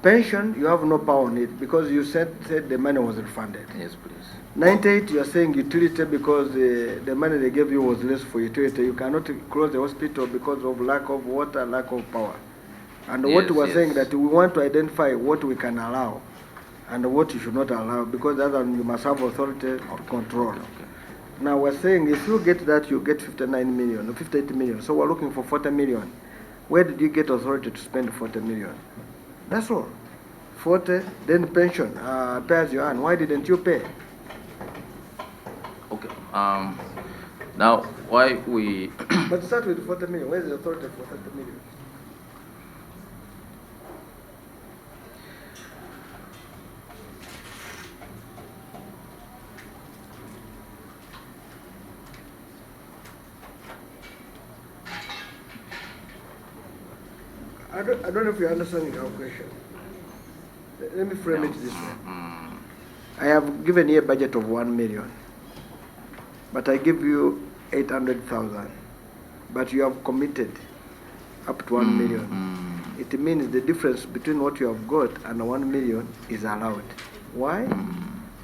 Pension, you have no power on it because you said the money was refunded. Yes, please. 98, you are saying utility because the money they gave you was less for utility. You cannot close the hospital because of lack of water, lack of power. And what we are saying that we want to identify what we can allow and what you should not allow, because that one you must have authority to control. Okay. Now we're saying if you get that, you get 59 million or 58 million. So we're looking for 40 million. Where did you get authority to spend 40 million? That's all. 40, then pension, pay as you earn. Why didn't you pay? Okay. Now, why we But start with 40 million. Where's the authority for 40 million? I don't know if you're understanding our question. Let me frame it this way. I have given you a budget of 1 million, but I give you 800,000, but you have committed up to 1 million. It means the difference between what you have got and 1 million is allowed. Why?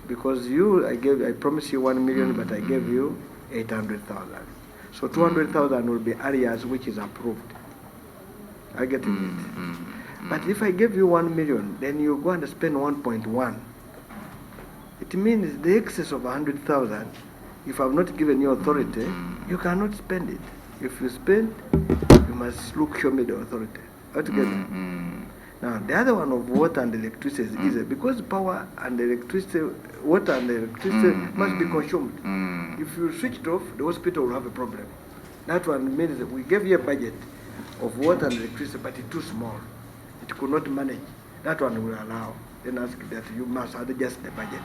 Because I promised you 1 million, but I gave you 800,000. So 200,000 will be areas which is approved. I get it. But if I give you 1 million, then you go and spend 1.1. It means the excess of 100,000, if I've not given you authority, you cannot spend it. If you spend, you must show me the authority. Altogether. Now, the other one of water and electricity is easier because power and electricity, water and electricity must be consumed. If you switch it off, the hospital will have a problem. That one means that we gave you a budget of water and electricity, but it's too small. It could not manage. That one will allow. Then ask that you must adjust the budget.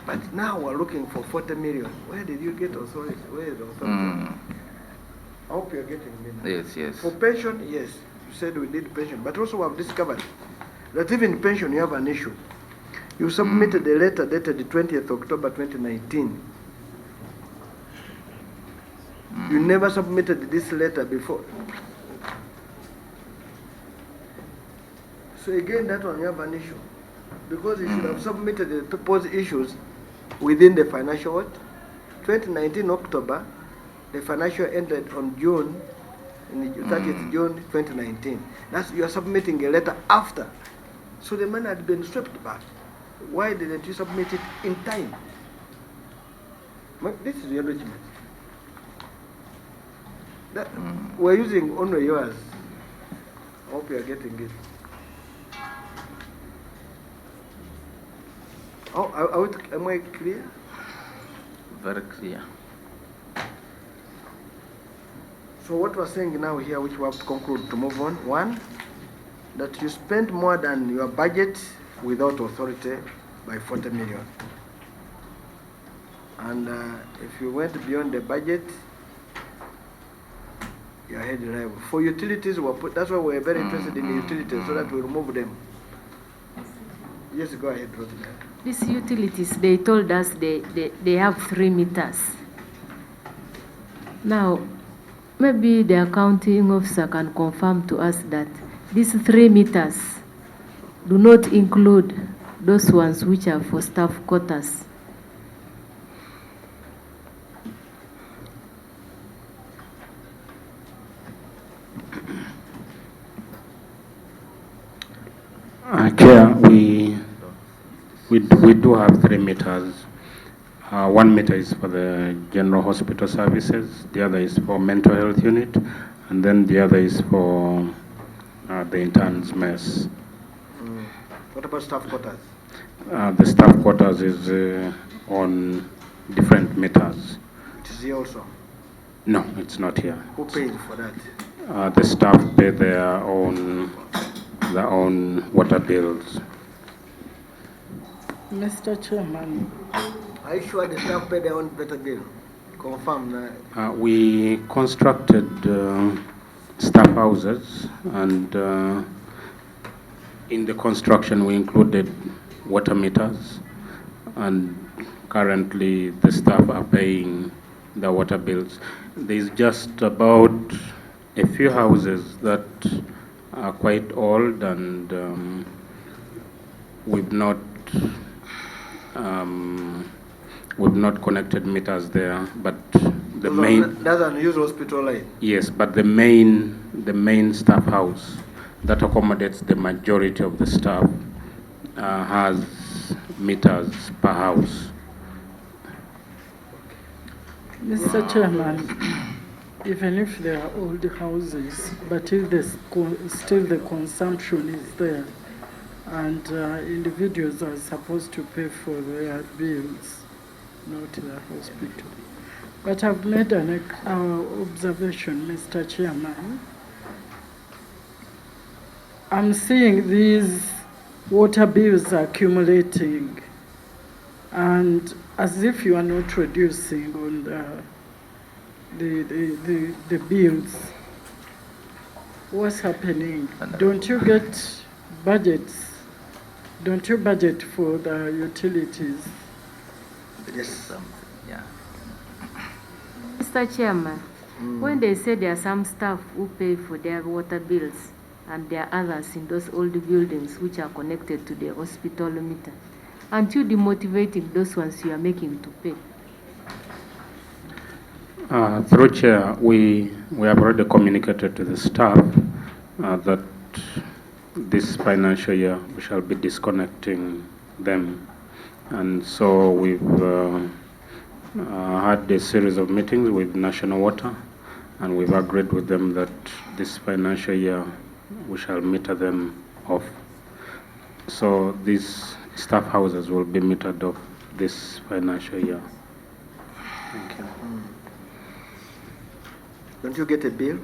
But now we're looking for 40 million. Where did you get authority? Where is the authority? I hope you're getting me now. Yes, yes. For pension, yes, you said we need pension, but also we have discovered that even pension you have an issue. You submitted a letter dated the 20th October 2019. You never submitted this letter before. So again, that one you have an issue. Because you should have submitted the proposed issues within the financial what? 2019 October, the financial ended on June, 30th June 2019. That's, you are submitting a letter after. So the money had been swept back. Why didn't you submit it in time? This is your document. We're using only yours. I hope you are getting it. Oh, am I clear? Very clear. So what we're saying now here, which we have to conclude to move on, one, that you spent more than your budget without authority by 40 million. And if you went beyond the budget, you're head liable. For utilities, that's why we're very interested in the utilities, so that we remove them. Yes, go ahead, Rosemary. These utilities, they told us they have 3 meters. Now, maybe the accounting officer can confirm to us that these 3 meters do not include those ones which are for staff quarters. Chair, we do have 3 meters. 1 meter is for the general hospital services, the other is for mental health unit, and then the other is for the interns mess. What about staff quarters? The staff quarters is on different meters. It is here also. No, it's not here. Who paid for that? The staff pay their own water bills. Mr. Chairman, Are you sure the staff pay their own better bill? Confirm. We constructed staff houses, and in the construction we included water meters, and currently the staff are paying the water bills. There's just about a few houses that are quite old, and we've not connected meters there, but the main, that's an unused hospital line. yes, but the main staff house that accommodates the majority of the staff has meters per house. Mr. Chairman, even if they are old houses, but if still the consumption is there, and individuals are supposed to pay for their bills, not the hospital. But I've made an observation, Mr. Chairman. I'm seeing these water bills accumulating, and as if you are not reducing on the bills. What's happening? Don't you get budgets? Don't you budget for the utilities? Yes. Yeah. Mr. Chairman, when they say there are some staff who pay for their water bills and there are others in those old buildings which are connected to the hospital meter, aren't you demotivating those ones you are making to pay? Through Chair, we have already communicated to the staff that this financial year we shall be disconnecting them, and so we've had a series of meetings with National Water, and we've agreed with them that this financial year we shall meter them off. So these staff houses will be metered off this financial year. Thank you. Don't you get a bill?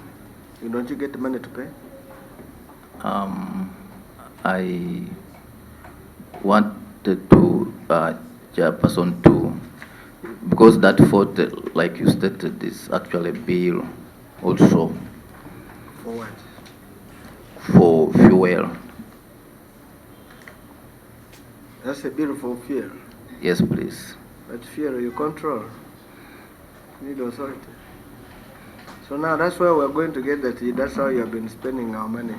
Don't you get the money to pay? I wanted to, Chairperson, to, because that vote, like you stated, is actually a bill also For what? for fuel. That's a bill for fuel. Yes, please. But fuel you control. You need authority. So now that's why we're going to get that. That's how you have been spending our money.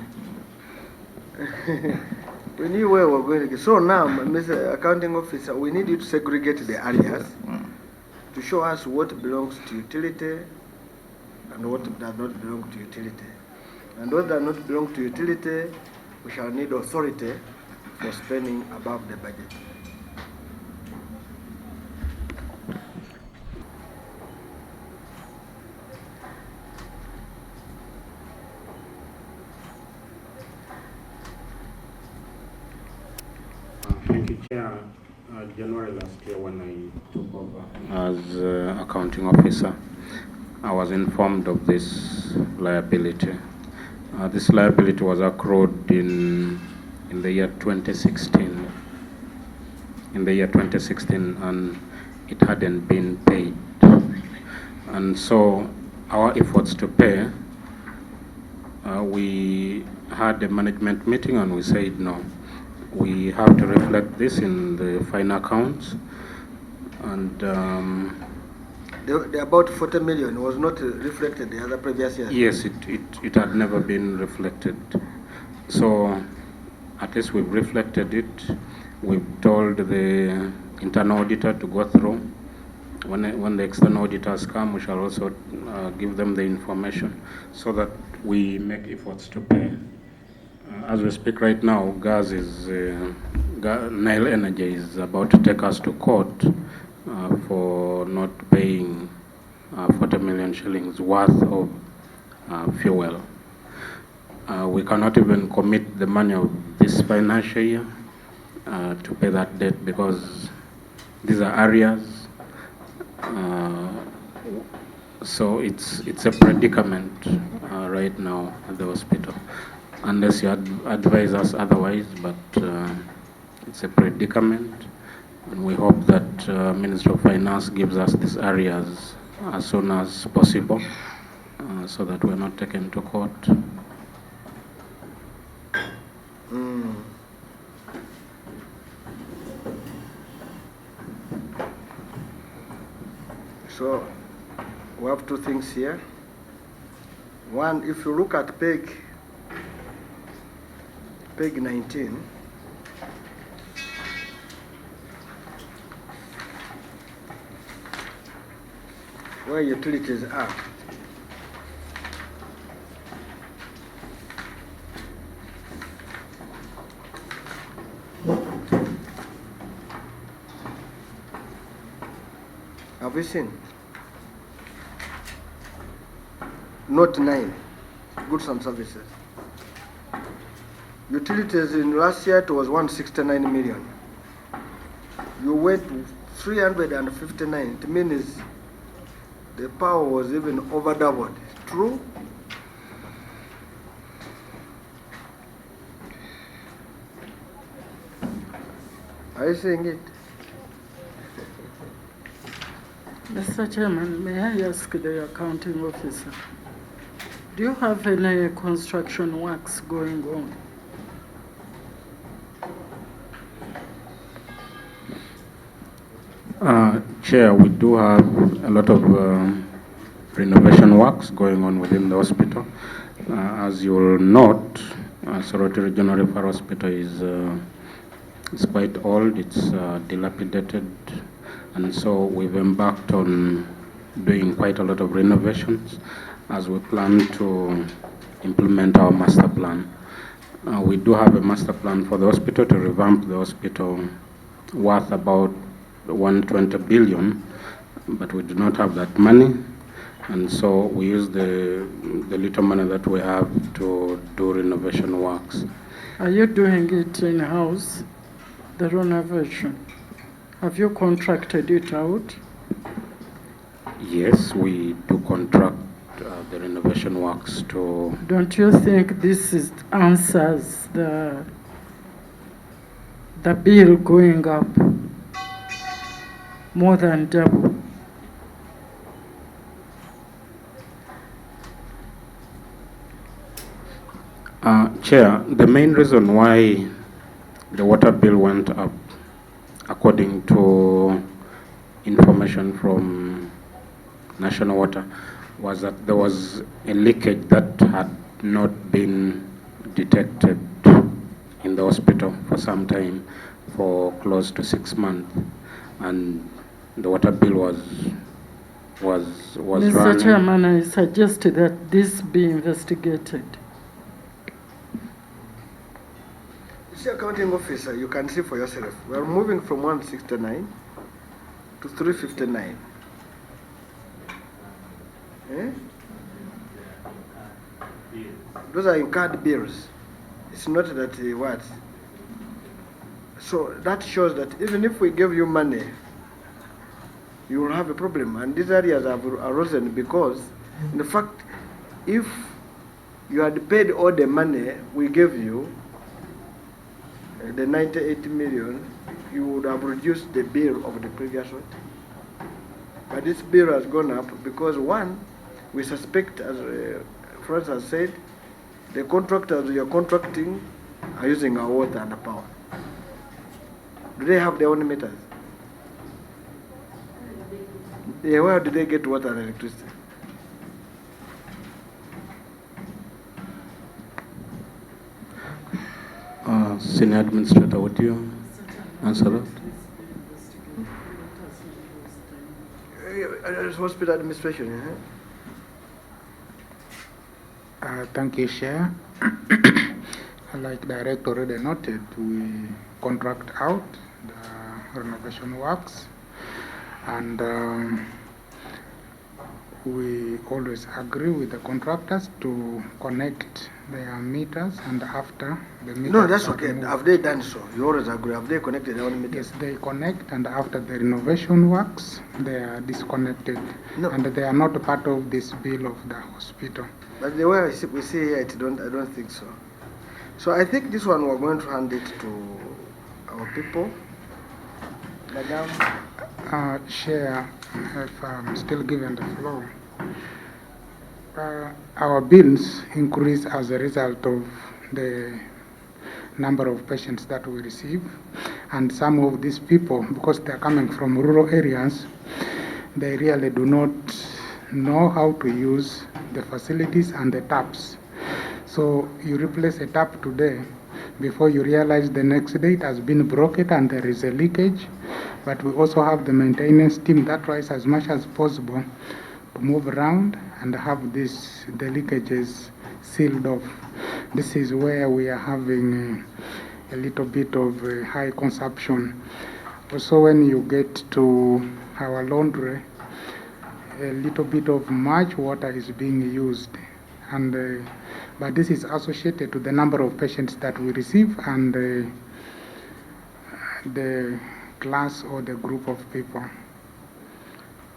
We knew where we're going to get. So now, Mr. Accounting Officer, we need you to segregate the areas to show us what belongs to utility and what does not belong to utility. And what does not belong to utility, we shall need authority for spending above the budget. Thank you, Chair. January last year, when I took over as accounting officer, I was informed of this liability. This liability was accrued in the year 2016. In the year 2016, and it hadn't been paid. And so our efforts to pay, we had a management meeting and we said no. We have to reflect this in the final accounts, and the about 40 million was not reflected the other previous years. yes, it had never been reflected. So at least we've reflected it. We've told the internal auditor to go through. When the external auditors come, we shall also give them the information so that we make efforts to pay. As we speak right now, Nile Energy is about to take us to court for not paying 40 million shillings worth of fuel. We cannot even commit the money of this financial year to pay that debt because these are areas. So it's a predicament right now at the hospital. Unless you advise us otherwise, but it's a predicament, and we hope that Ministry of Finance gives us these areas as soon as possible, so that we're not taken to court. So we have two things here. One, if you look at page 19, where utilities are. Have you seen? Note 9, goods and services. Utilities in last year it was 169 million. You went to 359. It means the power was even over doubled. True? Are you saying it? Mr. Chairman, may I ask the accounting officer, do you have any construction works going on? Chair, we do have a lot of renovation works going on within the hospital. As you will note, Soroti Regional Referral Hospital is quite old, it's dilapidated, and so we've embarked on doing quite a lot of renovations as we plan to implement our master plan. We do have a master plan for the hospital to revamp the hospital worth about 120 billion, but we do not have that money, and so we use the little money that we have to do renovation works. Are you doing it in-house, the renovation? Have you contracted it out? Yes, we do contract the renovation works to... Don't you think this answers the bill going up more than double? Chair, the main reason why the water bill went up, according to information from National Water, was that there was a leakage that had not been detected in the hospital for some time, for close to 6 months, and the water bill was Mr. running. Chairman, I suggest that this be investigated. Mr. Accounting Officer, you can see for yourself. We are moving from 169 to 359. Eh? Those are incurred bills. It's not that what. So that shows that even if we give you money, you will have a problem. And these areas have arisen because, in fact, if you had paid all the money we gave you, the 98 million, you would have reduced the bill of the previous one. But this bill has gone up because, one, we suspect, as Francis has said, the contractors you are contracting are using our water and power. Do they have their own meters? Yeah, where do they get water and electricity? Senior Administrator, would you answer that? Hospital administration. Thank you, Chair. Like Director already noted, we contract out the renovation works, and we always agree with the contractors to connect their meters, and after the meters... No, that's okay. Have they done so? You always agree. Have they connected their own meters? Yes, they connect, and after the renovation works, they are disconnected. No. And they are not part of this bill of the hospital. But the way we see here, I don't think so. So I think this one we're going to hand it to our people. Madam. Chair, if I'm still given the floor. Our bills increase as a result of the number of patients that we receive, and some of these people, because they are coming from rural areas, they really do not know how to use the facilities and the taps. So you replace a tap today, before you realize the next day it has been broken and there is a leakage. But we also have the maintenance team that tries as much as possible to move around and have the leakages sealed off. This is where we are having a little bit of high consumption. Also, when you get to our laundry, a little bit of much water is being used, and but this is associated to the number of patients that we receive and the class or the group of people.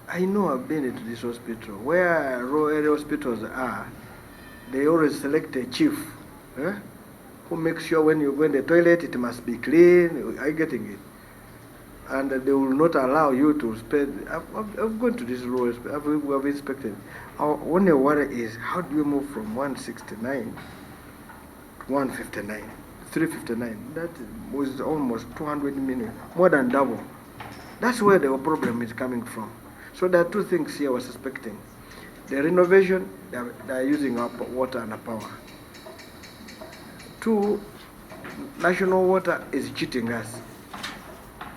I know I've been into this hospital. Where rural area hospitals are, they always select a chief who makes sure when you go in the toilet it must be clean. Are you getting it? And they will not allow you to spend. I've gone to this rural hospital. I've inspected. Our only worry is how do you move from 169 to 159, 359? That was almost 200 million, more than double. That's where the problem is coming from. So there are two things here we're suspecting. The renovation, they are using our water and power. Two, National Water is cheating us.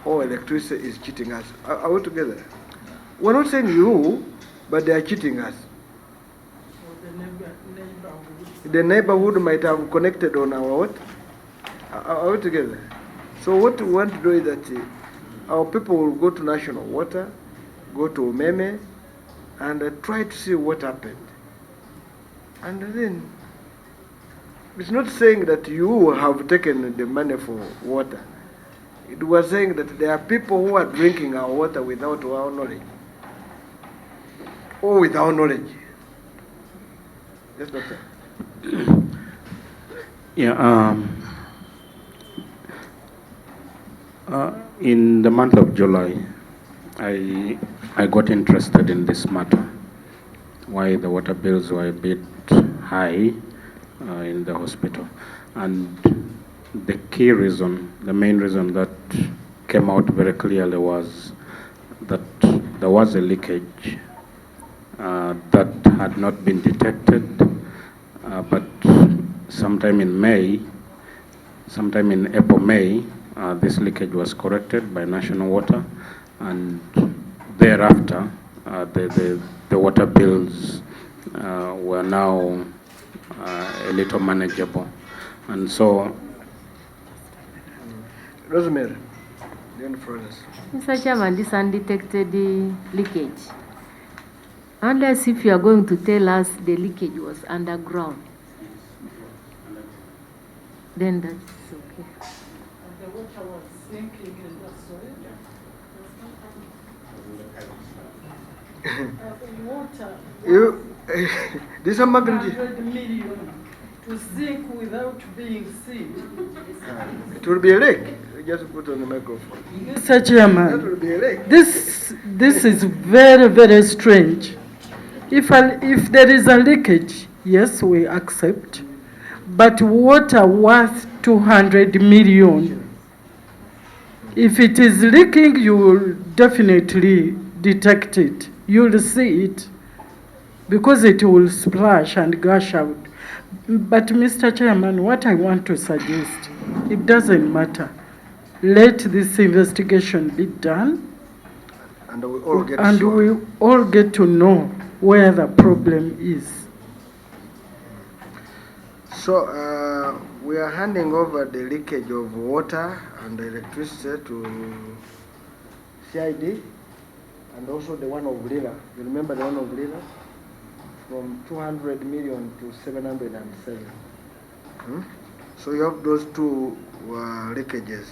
Or electricity is cheating us. Are we together? We're not saying you, but they are cheating us. The neighborhood might have connected on our what? Are we together? So what we want to do is that our people will go to National Water, go to Umeme, and try to see what happened. And then It's not saying that you have taken the money for water. It was saying that there are people who are drinking our water without our knowledge. Or with our knowledge. Yes, doctor. Yeah. In the month of July, I got interested in this matter. Why the water bills were a bit high in the hospital, and the key reason, the main reason that came out very clearly was that there was a leakage that had not been detected, but sometime in April, May, this leakage was corrected by National Water, and thereafter, the water bills were now a little manageable. And so, Rosemary, then Florence. Mr. Chairman, this undetected leakage. Unless if you are going to tell us the leakage was underground, then that's okay. The water was sinking in the soil. Water. You, this is magnitude. 100 million to sink without being seen. It will be a leak. You just put on the microphone. Mr. That Chairman, will be a leak. this is very, very strange. If there is a leakage, yes, we accept. But water worth 200 million. If it is leaking, you will definitely detect it. You'll see it because it will splash and gush out. But Mr. Chairman, what I want to suggest, it doesn't matter. Let this investigation be done, And we all get and sure. we all get to know where the problem is. So we are handing over the leakage of water and electricity to CID, and also the one of Lila. You remember the one of Lila? From 200 million to 707. So you have those two leakages.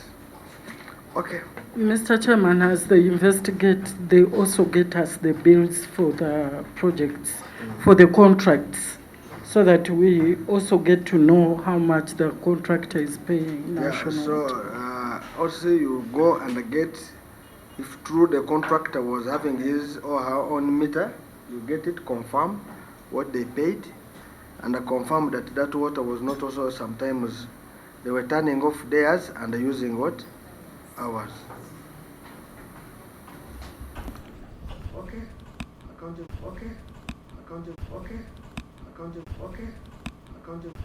Okay. Mr. Chairman, as they investigate, they also get us the bills for the projects, for the contracts, so that we also get to know how much the contractor is paying National. Yeah, so also you go and get, if true the contractor was having his or her own meter, you get it, confirm what they paid, and confirm that that water was not also sometimes they were turning off theirs and using what? Ours. Okay. Accounting. Okay. Accounting. Okay. Accounting. Okay. Accounting.